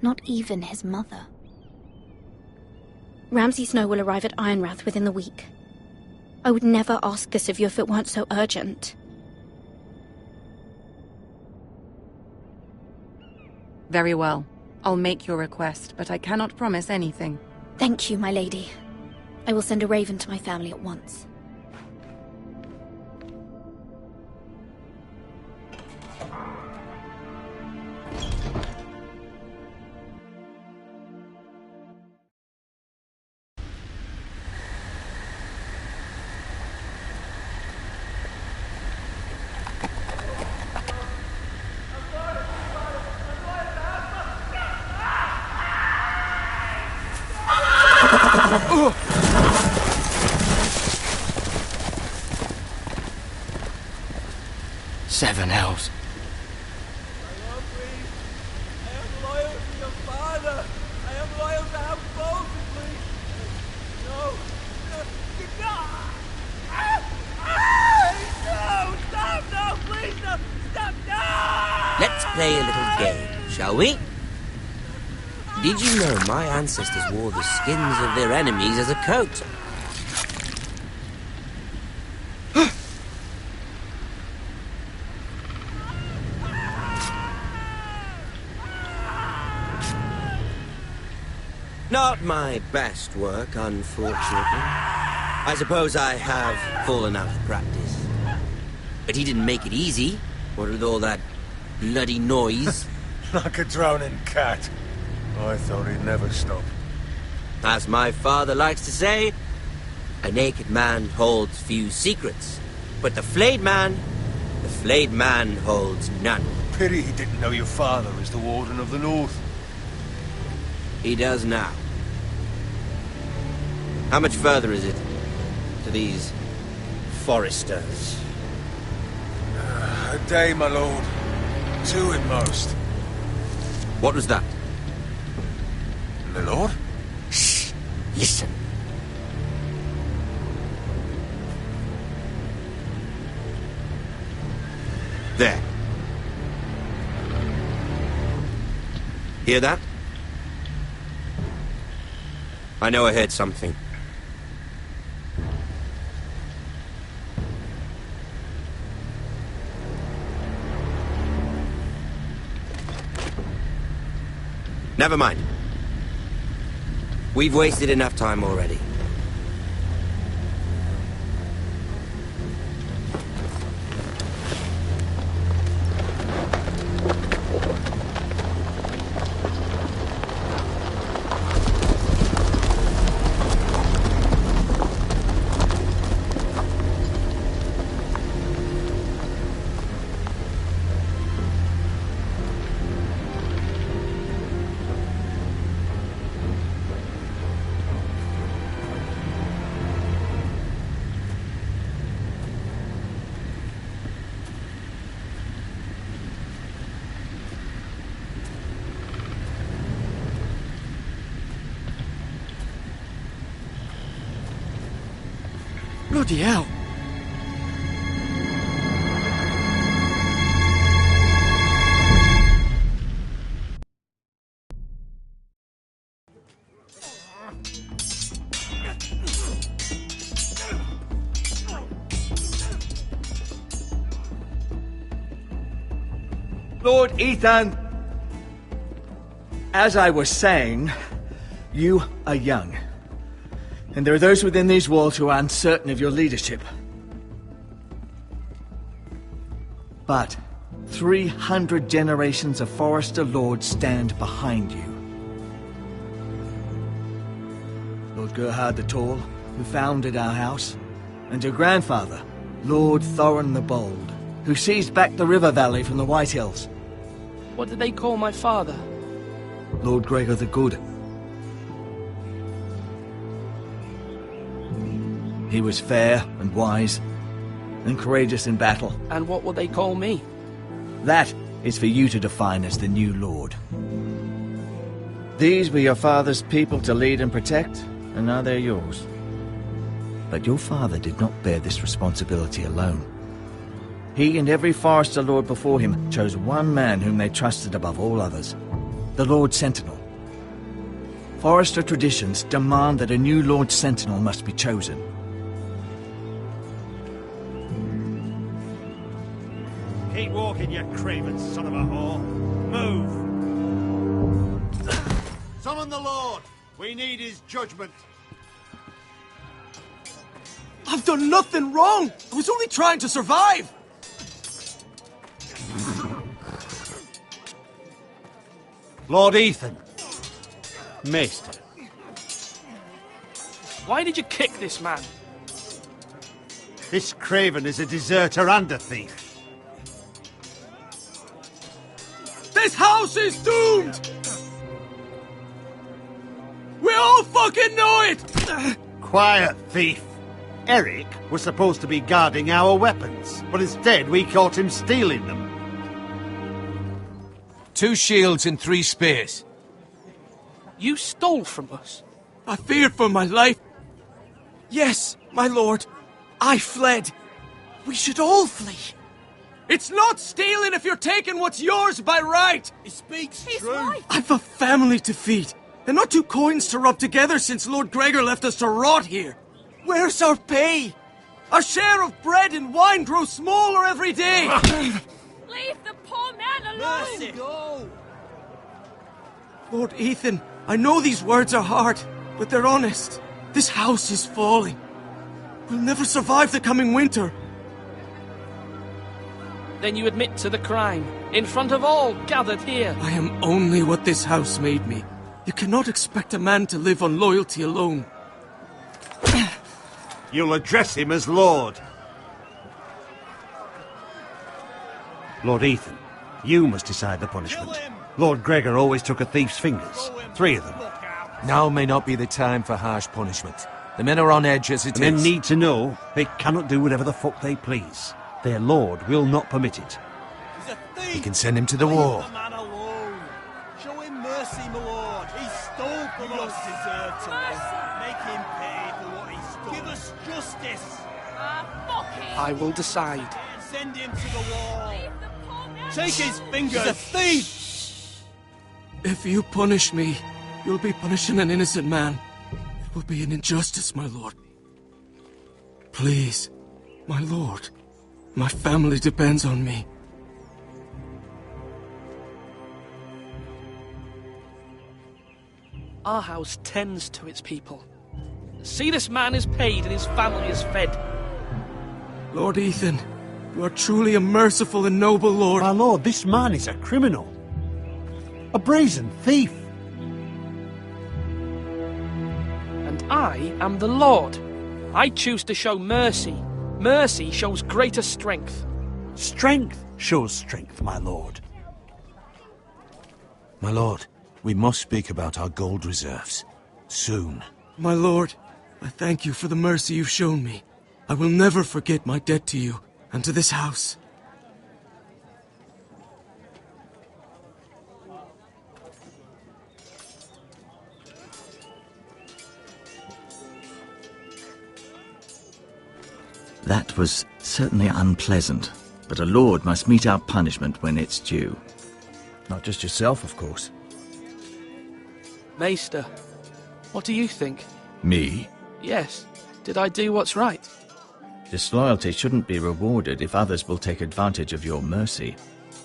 Not even his mother. Ramsay Snow will arrive at Ironrath within the week. I would never ask this of you if it weren't so urgent. Very well. I'll make your request, but I cannot promise anything. Thank you, my lady. I will send a raven to my family at once. Seven hells. Let's play a little game, shall we? Did you know my ancestors wore the skins of their enemies as a coat? Not my best work, unfortunately. I suppose I have fallen out of practice. But he didn't make it easy, what with all that bloody noise. Like a drowning cat. I thought he'd never stop. As my father likes to say, a naked man holds few secrets, but the flayed man holds none. Pity he didn't know your father is the Warden of the North. He does now. How much further is it to these Forresters? A day, my lord. 2 at most. What was that? My lord? Shh! Listen. There. Hear that? I know I heard something. Never mind. We've wasted enough time already. Bloody hell! Lord Ethan! As I was saying, you are young. And there are those within these walls who are uncertain of your leadership. But 300 generations of Forrester lords stand behind you. Lord Gerhard the Tall, who founded our house, and your grandfather, Lord Thorin the Bold, who seized back the river valley from the White Hills. What did they call my father? Lord Gregor the Good. He was fair and wise, and courageous in battle. And what will they call me? That is for you to define as the new lord. These were your father's people to lead and protect, and now they're yours. But your father did not bear this responsibility alone. He and every Forrester lord before him chose one man whom they trusted above all others, the Lord Sentinel. Forrester traditions demand that a new Lord Sentinel must be chosen. Keep walking, you craven son of a whore. Move! Summon the Lord! We need his judgment. I've done nothing wrong! I was only trying to survive! Lord Ethan. Maester. Why did you kick this man? This craven is a deserter and a thief. This house is doomed! We all fucking know it! Quiet, thief. Eric was supposed to be guarding our weapons, but instead we caught him stealing them. 2 shields and 3 spears. You stole from us. I feared for my life. Yes, my lord. I fled. We should all flee. It's not stealing if you're taking what's yours by right. He speaks He's true. right. I've a family to feed, and not 2 coins to rub together since Lord Gregor left us to rot here. Where's our pay? Our share of bread and wine grows smaller every day. Leave the poor man alone! Mercy. Go. Lord Ethan, I know these words are hard, but they're honest. This house is falling. We'll never survive the coming winter. Then you admit to the crime, in front of all gathered here. I am only what this house made me. You cannot expect a man to live on loyalty alone. You'll address him as Lord. Lord Ethan, you must decide the punishment. Lord Gregor always took a thief's fingers. 3 of them. Now may not be the time for harsh punishment. The men are on edge as it is. Men need to know they cannot do whatever the fuck they please. Their lord will not permit it. He's a thief! He can send him to the war. Leave the man alone. Show him mercy, my lord. He stole from us. You don't deserve to live. Make him pay for what he stole. Give us justice. I will decide. Send him to the wall. Take his fingers. He's a thief! If you punish me, you'll be punishing an innocent man. It will be an injustice, my lord. Please, my lord. My family depends on me. Our house tends to its people. See, this man is paid and his family is fed. Lord Ethan, you are truly a merciful and noble lord. My lord, this man is a criminal. A brazen thief. And I am the Lord. I choose to show mercy. Mercy shows greater strength. Strength shows strength, my lord. My lord, we must speak about our gold reserves. Soon. My lord, I thank you for the mercy you've shown me. I will never forget my debt to you and to this house. That was certainly unpleasant, but a lord must mete out punishment when it's due. Not just yourself, of course. Maester, what do you think? Me? Yes. Did I do what's right? Disloyalty shouldn't be rewarded if others will take advantage of your mercy.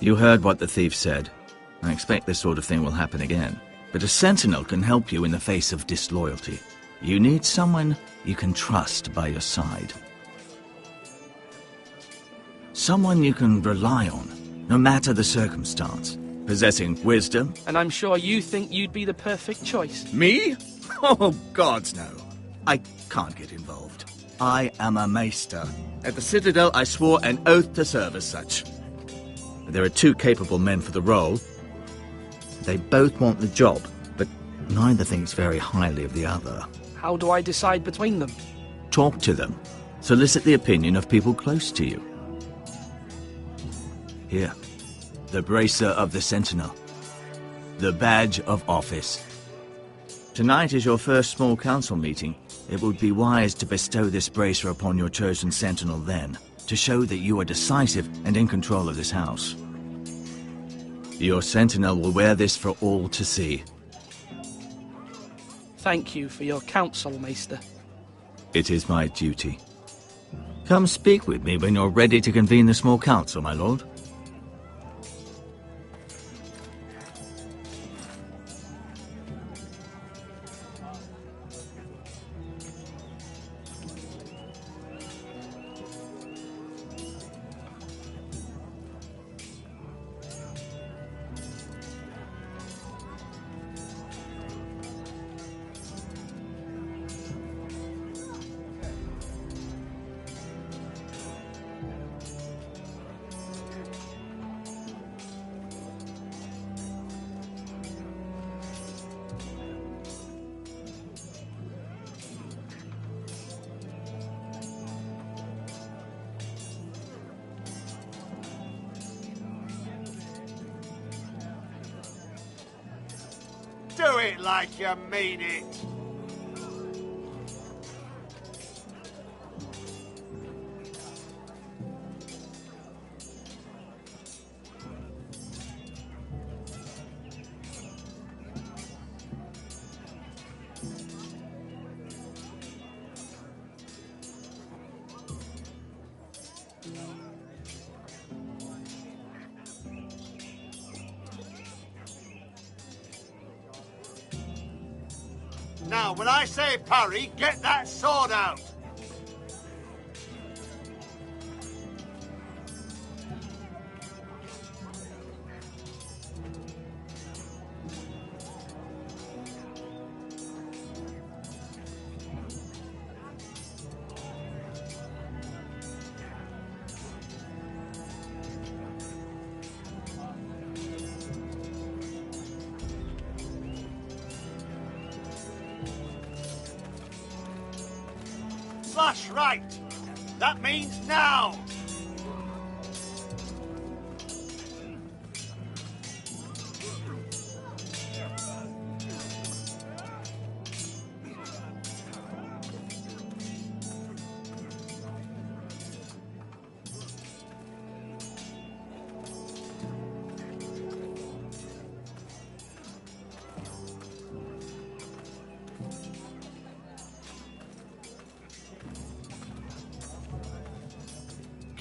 You heard what the thief said. I expect this sort of thing will happen again. But a sentinel can help you in the face of disloyalty. You need someone you can trust by your side. Someone you can rely on, no matter the circumstance. Possessing wisdom. And I'm sure you think you'd be the perfect choice. Me? Oh, gods no. I can't get involved. I am a maester. At the Citadel, I swore an oath to serve as such. There are two capable men for the role. They both want the job, but neither thinks very highly of the other. How do I decide between them? Talk to them. Solicit the opinion of people close to you. Here, the bracer of the Sentinel. The badge of office. Tonight is your first small council meeting. It would be wise to bestow this bracer upon your chosen Sentinel then, to show that you are decisive and in control of this house. Your Sentinel will wear this for all to see. Thank you for your counsel, Maester. It is my duty. Come speak with me when you're ready to convene the small council, my lord. Do it like you mean it. Now, when I say parry, get that sword out! Slash right. That means now.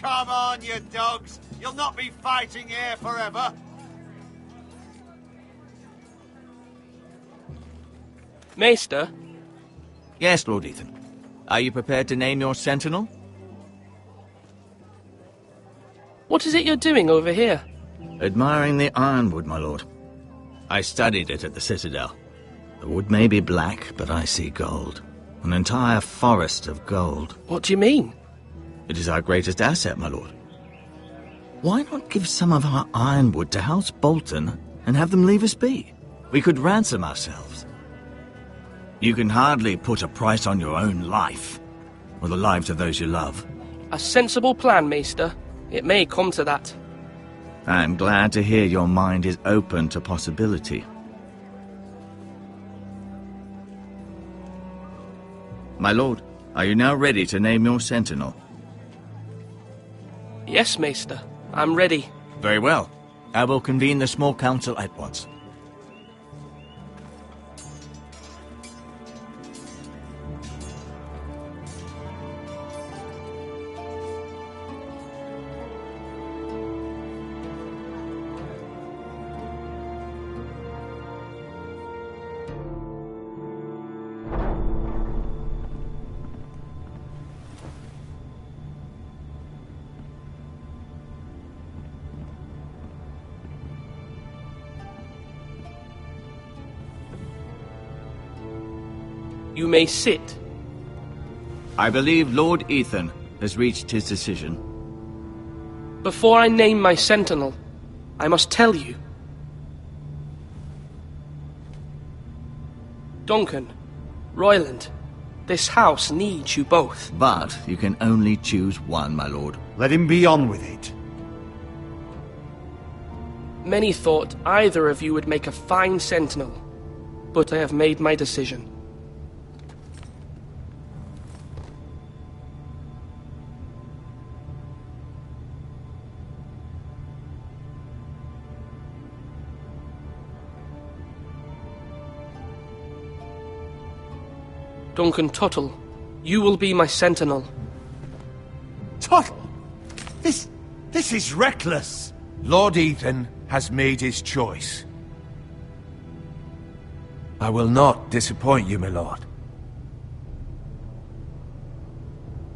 Come on, you dogs. You'll not be fighting here forever. Maester? Yes, Lord Ethan. Are you prepared to name your sentinel? What is it you're doing over here? Admiring the ironwood, my lord. I studied it at the Citadel. The wood may be black, but I see gold. An entire forest of gold. What do you mean? It is our greatest asset, my lord. Why not give some of our ironwood to House Bolton and have them leave us be? We could ransom ourselves. You can hardly put a price on your own life, or the lives of those you love. A sensible plan, Maester. It may come to that. I'm glad to hear your mind is open to possibility. My lord, are you now ready to name your sentinel? Yes, Maester. I'm ready. Very well. I will convene the small council at once. You may sit. I believe Lord Ethan has reached his decision. Before I name my sentinel, I must tell you. Duncan, Royland, this house needs you both. But you can only choose one, my lord. Let him be on with it. Many thought either of you would make a fine sentinel, but I have made my decision. Duncan Tuttle, you will be my sentinel. Tuttle? This is reckless. Lord Ethan has made his choice. I will not disappoint you, my lord.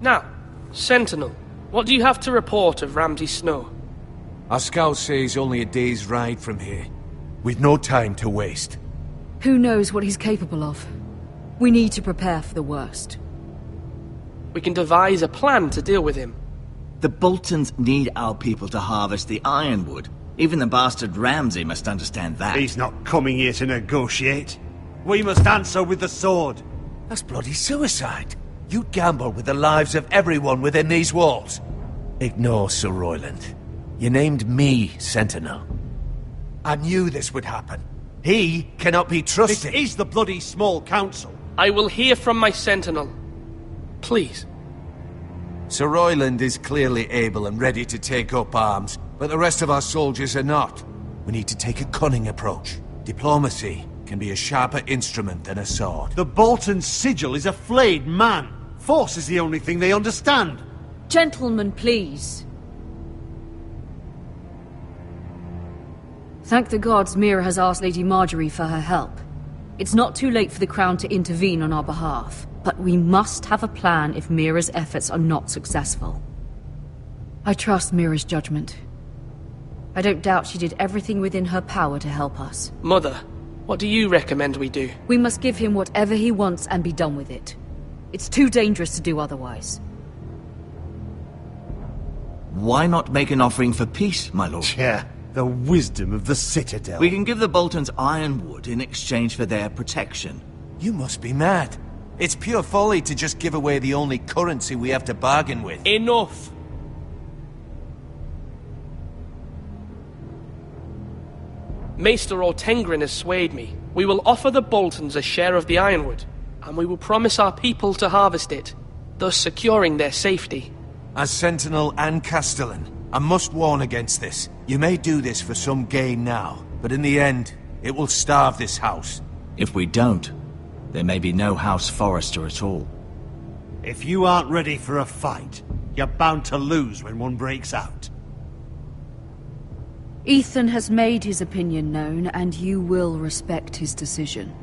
Now, sentinel, what do you have to report of Ramsay Snow? Our scouts say he's only a day's ride from here. We've no time to waste. Who knows what he's capable of? We need to prepare for the worst. We can devise a plan to deal with him. The Boltons need our people to harvest the ironwood. Even the bastard Ramsay must understand that. He's not coming here to negotiate. We must answer with the sword. That's bloody suicide. You'd gamble with the lives of everyone within these walls. Ignore Sir Royland. You named me Sentinel. I knew this would happen. He cannot be trusted. This is the bloody small council. I will hear from my sentinel. Please. Sir Royland is clearly able and ready to take up arms, but the rest of our soldiers are not. We need to take a cunning approach. Diplomacy can be a sharper instrument than a sword. The Bolton sigil is a flayed man. Force is the only thing they understand. Gentlemen, please. Thank the gods Mira has asked Lady Marjorie for her help. It's not too late for the Crown to intervene on our behalf, but we must have a plan if Mira's efforts are not successful. I trust Mira's judgment. I don't doubt she did everything within her power to help us. Mother, what do you recommend we do? We must give him whatever he wants and be done with it. It's too dangerous to do otherwise. Why not make an offering for peace, my lord? Yeah, the wisdom of the Citadel. We can give the Boltons ironwood in exchange for their protection. You must be mad. It's pure folly to just give away the only currency we have to bargain with. Enough! Maester Ortengrin has swayed me. We will offer the Boltons a share of the ironwood, and we will promise our people to harvest it, thus securing their safety. As Sentinel and Castellan, I must warn against this. You may do this for some gain now, but in the end, it will starve this house. If we don't, there may be no House Forrester at all. If you aren't ready for a fight, You're bound to lose when one breaks out. Ethan has made his opinion known, and you will respect his decision.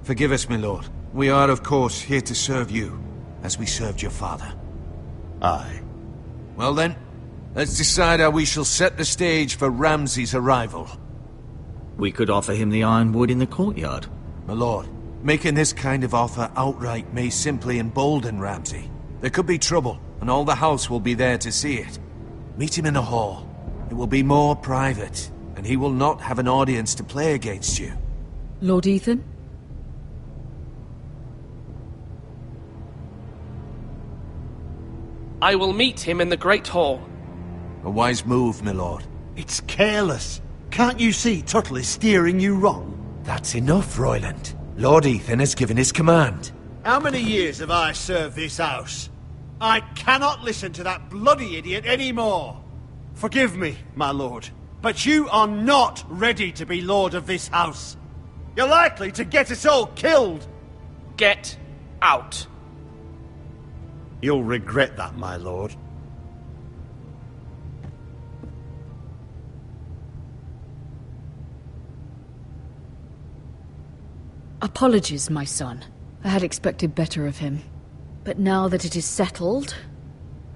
Forgive us, my lord. We are, of course, here to serve you, as we served your father. Aye. Well then, let's decide how we shall set the stage for Ramsay's arrival. We could offer him the ironwood in the courtyard. My lord, making this kind of offer outright may simply embolden Ramsay. There could be trouble, and all the house will be there to see it. Meet him in the hall. It will be more private, and he will not have an audience to play against you. Lord Ethan? I will meet him in the Great Hall. A wise move, my lord. It's careless. Can't you see Tuttle is steering you wrong? That's enough, Royland. Lord Ethan has given his command. How many years have I served this house? I cannot listen to that bloody idiot anymore. Forgive me, my lord, but you are not ready to be lord of this house. You're likely to get us all killed. Get out. You'll regret that, my lord. Apologies, my son. I had expected better of him. But now that it is settled,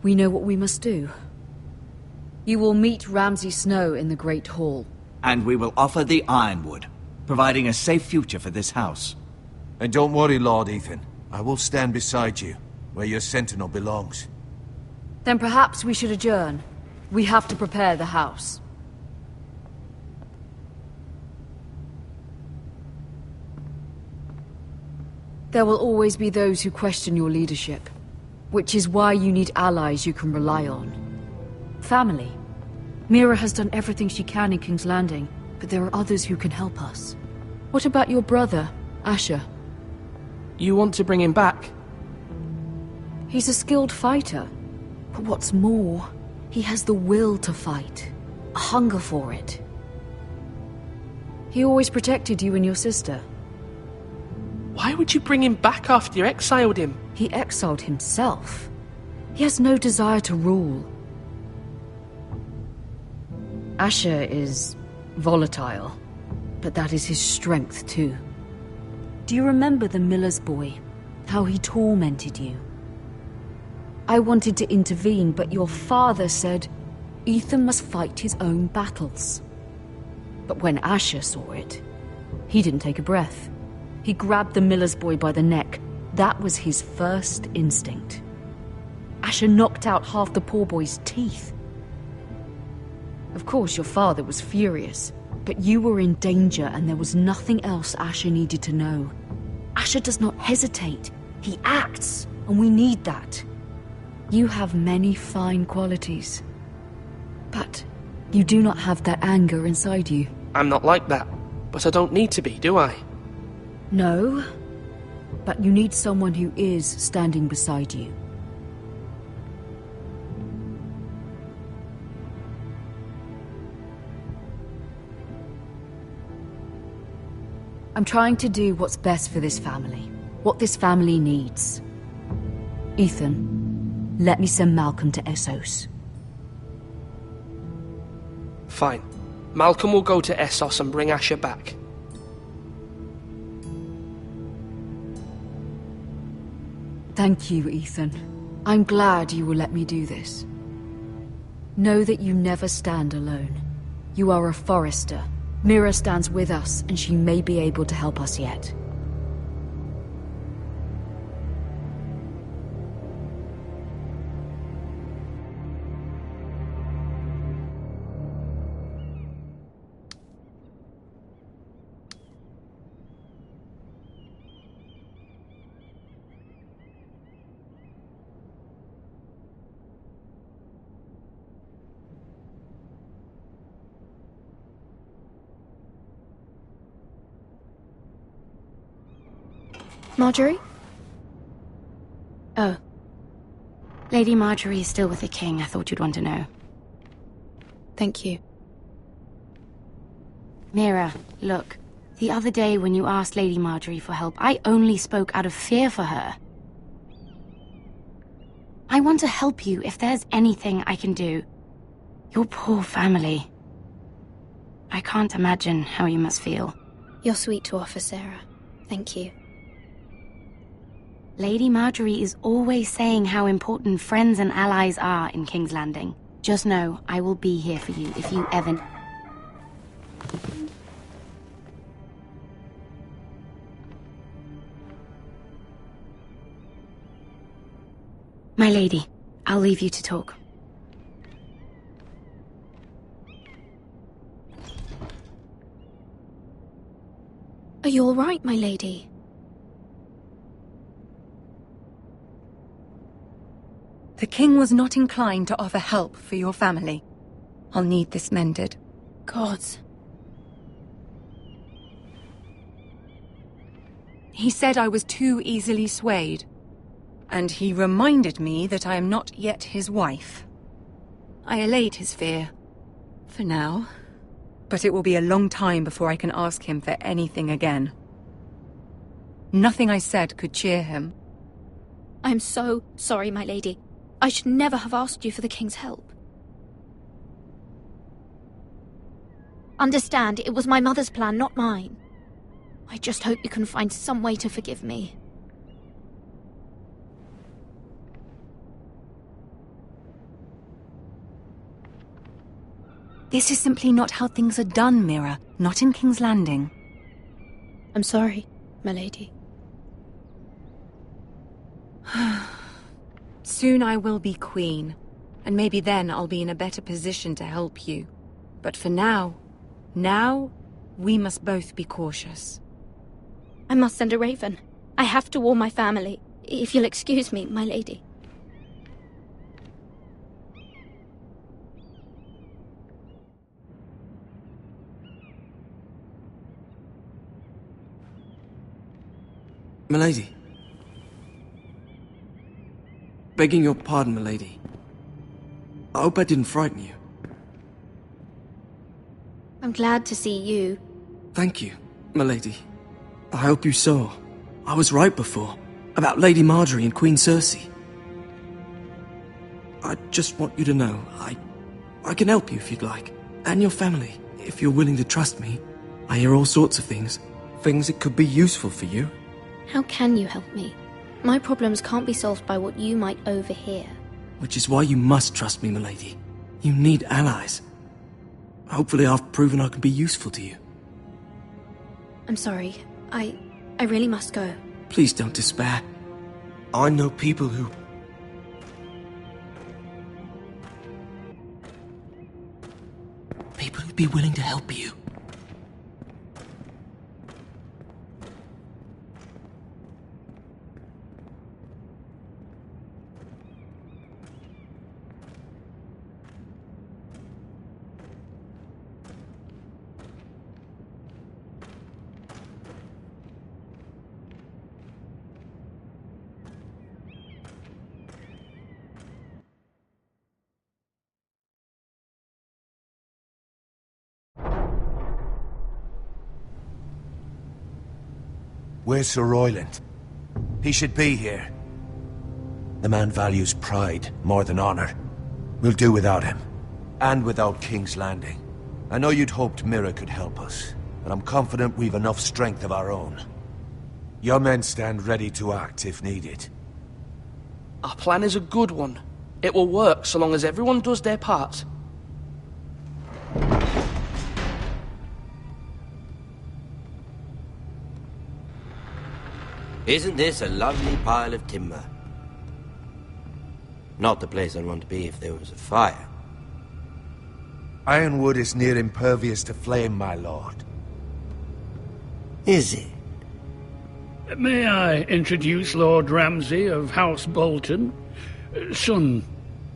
we know what we must do. You will meet Ramsay Snow in the Great Hall. And we will offer the ironwood, providing a safe future for this house. And don't worry, Lord Ethan. I will stand beside you, where your sentinel belongs. Then perhaps we should adjourn. We have to prepare the house. There will always be those who question your leadership, which is why you need allies you can rely on. Family. Mira has done everything she can in King's Landing, but there are others who can help us. What about your brother, Asher? You want to bring him back? He's a skilled fighter, but what's more, he has the will to fight, a hunger for it. He always protected you and your sister. Why would you bring him back after you exiled him? He exiled himself. He has no desire to rule. Asher is volatile, but that is his strength too. Do you remember the miller's boy? How he tormented you? I wanted to intervene, but your father said Ethan must fight his own battles. But when Asher saw it, he didn't take a breath. He grabbed the miller's boy by the neck. That was his first instinct. Asher knocked out half the poor boy's teeth. Of course, your father was furious, but you were in danger and there was nothing else Asher needed to know. Asher does not hesitate. He acts, and we need that. You have many fine qualities, but you do not have that anger inside you. I'm not like that, but I don't need to be, do I? No, but you need someone who is standing beside you. I'm trying to do what's best for this family, what this family needs. Ethan, let me send Malcolm to Essos. Fine. Malcolm will go to Essos and bring Asher back. Thank you, Ethan. I'm glad you will let me do this. Know that you never stand alone. You are a Forrester. Mira stands with us, and she may be able to help us yet. Marjorie? Oh. Lady Marjorie is still with the king. I thought you'd want to know. Thank you. Mira, look. The other day when you asked Lady Marjorie for help, I only spoke out of fear for her. I want to help you if there's anything I can do. Your poor family. I can't imagine how you must feel. You're sweet to offer, Sarah. Thank you. Lady Marjorie is always saying how important friends and allies are in King's Landing. Just know I will be here for you if you ever... My lady, I'll leave you to talk. Are you all right, my lady? The king was not inclined to offer help for your family. I'll need this mended. Gods. He said I was too easily swayed. And he reminded me that I am not yet his wife. I allayed his fear. For now. But it will be a long time before I can ask him for anything again. Nothing I said could cheer him. I'm so sorry, my lady. I should never have asked you for the king's help. Understand, it was my mother's plan, not mine. I just hope you can find some way to forgive me. This is simply not how things are done, Mira. Not in King's Landing. I'm sorry, my lady. Soon I will be queen, and maybe then I'll be in a better position to help you. But for now, we must both be cautious. I must send a raven. I have to warn my family. If you'll excuse me, my lady. Milady. Begging your pardon, milady. I hope I didn't frighten you. I'm glad to see you. Thank you, milady. I hope you saw. I was right before, about Lady Marjorie and Queen Cersei. I just want you to know, I can help you if you'd like. And your family, if you're willing to trust me. I hear all sorts of things. Things that could be useful for you. How can you help me? My problems can't be solved by what you might overhear. Which is why you must trust me, milady. You need allies. Hopefully I've proven I can be useful to you. I'm sorry. I really must go. Please don't despair. I know people who... People who'd be willing to help you. Where's Sir Royland? He should be here. The man values pride more than honor. We'll do without him. And without King's Landing. I know you'd hoped Mira could help us, but I'm confident we've enough strength of our own. Your men stand ready to act if needed. Our plan is a good one. It will work so long as everyone does their part. Isn't this a lovely pile of timber? Not the place I'd want to be if there was a fire. Ironwood is near impervious to flame, my lord. Is it? May I introduce Lord Ramsay of House Bolton, son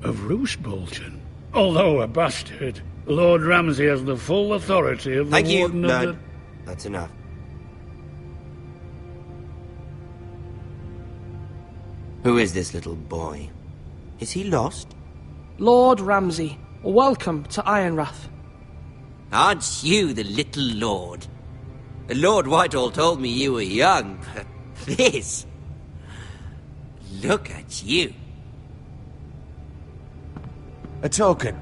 of Roose Bolton. Although a bastard, Lord Ramsay has the full authority of the Warden of the... That's enough. Who is this little boy? Is he lost? Lord Ramsay, welcome to Ironrath. Aren't you the little lord? Lord Whitehall told me you were young, but this... Look at you. A token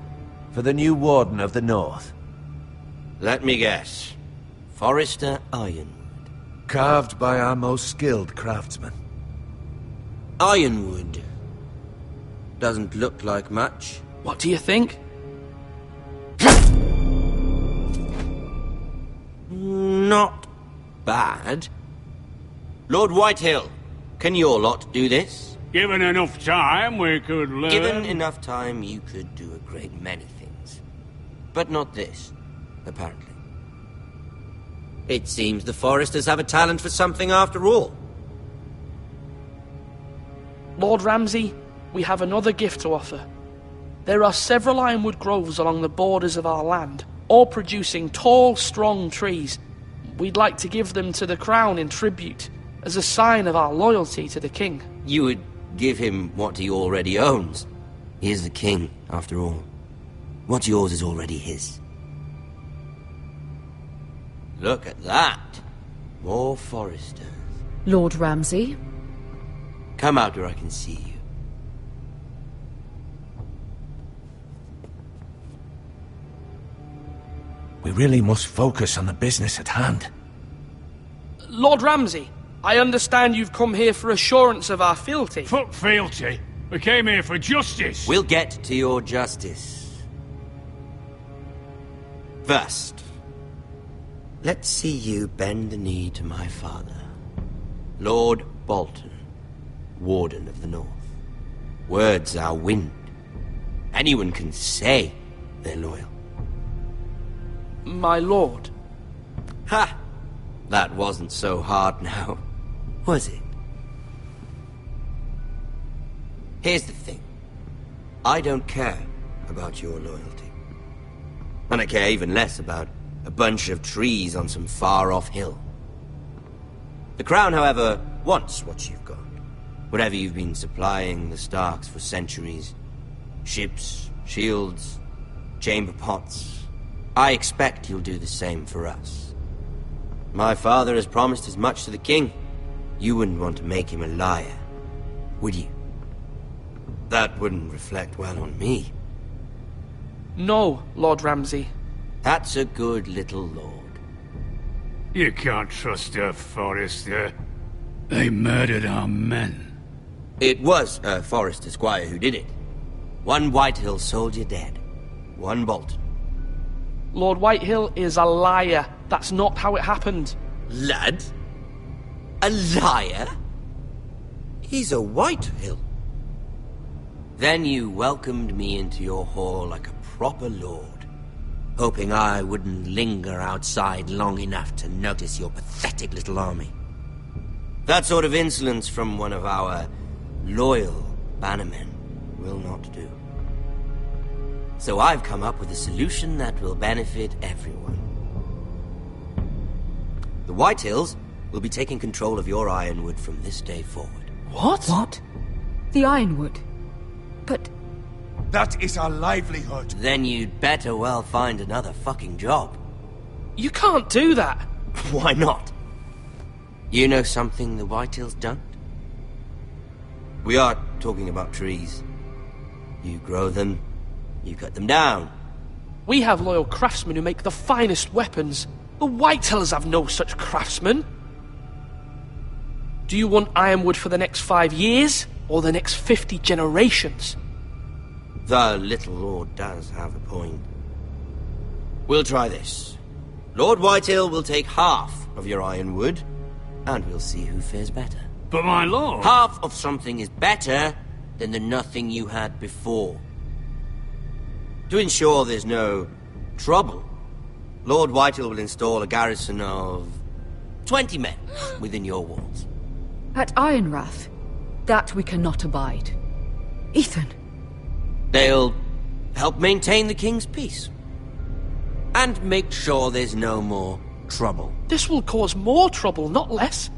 for the new Warden of the North. Let me guess. Forrester Ironwood. Carved by our most skilled craftsmen. Ironwood. Doesn't look like much. What do you think? Not bad. Lord Whitehill, can your lot do this? Given enough time, we could learn... Given enough time, you could do a great many things. But not this, apparently. It seems the Foresters have a talent for something after all. Lord Ramsay, we have another gift to offer. There are several ironwood groves along the borders of our land, all producing tall, strong trees. We'd like to give them to the Crown in tribute, as a sign of our loyalty to the King. You would give him what he already owns. He is the King, after all. What's yours is already his. Look at that. More Foresters. Lord Ramsay? Come out where I can see you. We really must focus on the business at hand. Lord Ramsay, I understand you've come here for assurance of our fealty. Fuck fealty. We came here for justice. We'll get to your justice. First, let's see you bend the knee to my father, Lord Bolton, Warden of the North. Words are wind. Anyone can say they're loyal. My lord. Ha! That wasn't so hard now, was it? Here's the thing. I don't care about your loyalty. And I care even less about a bunch of trees on some far-off hill. The Crown, however, wants what you've got. Whatever you've been supplying the Starks for centuries. Ships, shields, chamber pots. I expect you'll do the same for us. My father has promised as much to the King. You wouldn't want to make him a liar, would you? That wouldn't reflect well on me. No, Lord Ramsay. That's a good little lord. You can't trust a Forester. They murdered our men. It was a Forester squire who did it. One Whitehill soldier dead. One Bolton. Lord Whitehill is a liar. That's not how it happened. Lad? A liar? He's a Whitehill. Then you welcomed me into your hall like a proper lord, hoping I wouldn't linger outside long enough to notice your pathetic little army. That sort of insolence from one of our loyal bannermen will not do. So I've come up with a solution that will benefit everyone. The Whitehills will be taking control of your ironwood from this day forward. What? What? The ironwood? But... That is our livelihood. Then you'd better well find another fucking job. You can't do that. Why not? You know something the Whitehills don't? We are talking about trees. You grow them, you cut them down. We have loyal craftsmen who make the finest weapons. The Whitehills have no such craftsmen. Do you want ironwood for the next 5 years, or the next 50 generations? The little lord does have a point. We'll try this. Lord Whitehill will take half of your ironwood, and we'll see who fares better. But my lord... Half of something is better than the nothing you had before. To ensure there's no trouble, Lord Whitehill will install a garrison of 20 men within your walls. At Ironrath? That we cannot abide. Ethan! They'll help maintain the King's peace. And make sure there's no more trouble. This will cause more trouble, not less.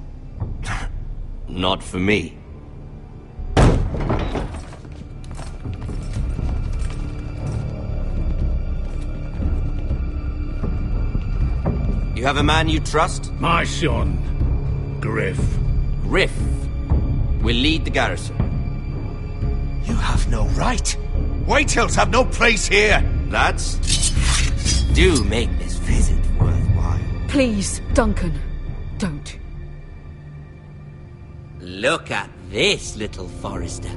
Not for me. You have a man you trust? My son, Griff. Griff will lead the garrison. You have no right. Whitehills have no place here! Lads, do make this visit worthwhile. Please, Duncan, don't. Look at this, little Forrester.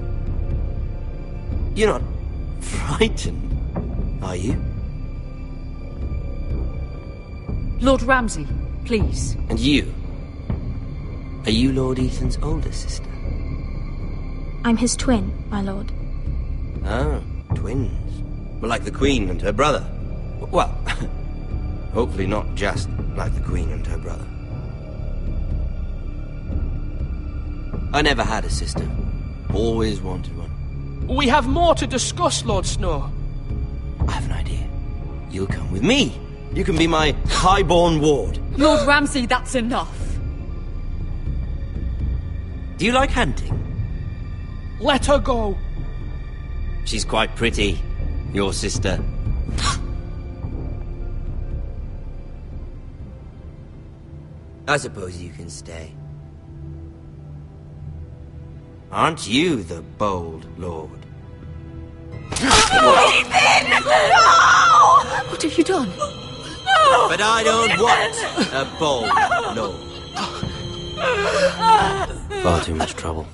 You're not frightened, are you? Lord Ramsay, please. And you? Are you Lord Ethan's older sister? I'm his twin, my lord. Ah, twins. Well, like the Queen and her brother. Well, hopefully not just like the Queen and her brother. I never had a sister. Always wanted one. We have more to discuss, Lord Snow. I have an idea. You'll come with me. You can be my highborn ward. Lord Ramsay, that's enough. Do you like hunting? Let her go. She's quite pretty, your sister. I suppose you can stay. Aren't you the bold lord? Ethan! No! What have you done? No! But I don't want a bold lord. Far too much trouble.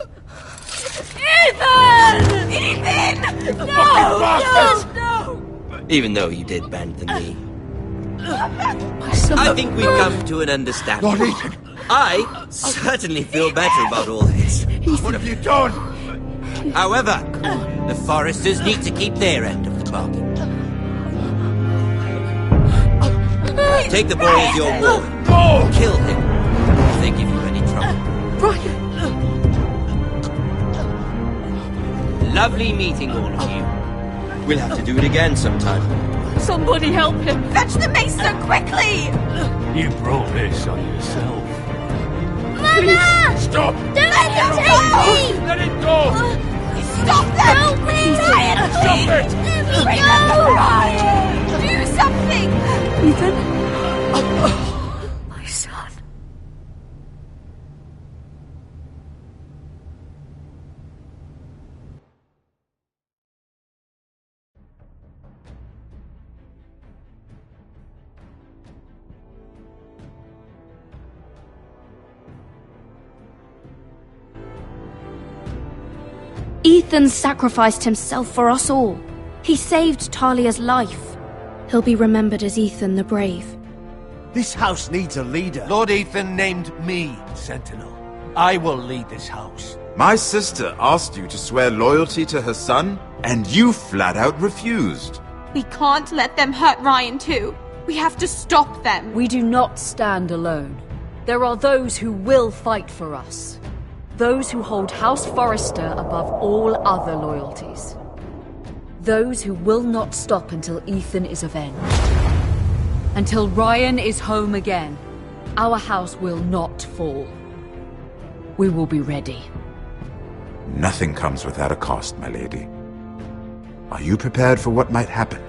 Ethan! Ethan! No! Even though you did bend the knee. My son. I think we've come to an understanding. Lord Ethan! I certainly feel better about all this. What have you done? However, the Forresters need to keep their end of the bargain. Take the boy as your ward. Go! Kill him if they give you any trouble. Brian! Lovely meeting all of you. We'll have to do it again sometime. Somebody help him! Fetch the mace so quickly! You brought this on yourself. Mama! Stop! Don't let him take me! Let it go! Stop them! Help me! Ryan, Stop it! Bring them to Ryan! Do something! Ethan? My son. Ethan sacrificed himself for us all. He saved Talia's life. He'll be remembered as Ethan the Brave. This house needs a leader. Lord Ethan named me Sentinel. I will lead this house. My sister asked you to swear loyalty to her son, and you flat out refused. We can't let them hurt Ryan too. We have to stop them. We do not stand alone. There are those who will fight for us. Those who hold House Forrester above all other loyalties. Those who will not stop until Ethan is avenged. Until Ryan is home again, our house will not fall. We will be ready. Nothing comes without a cost, my lady. Are you prepared for what might happen?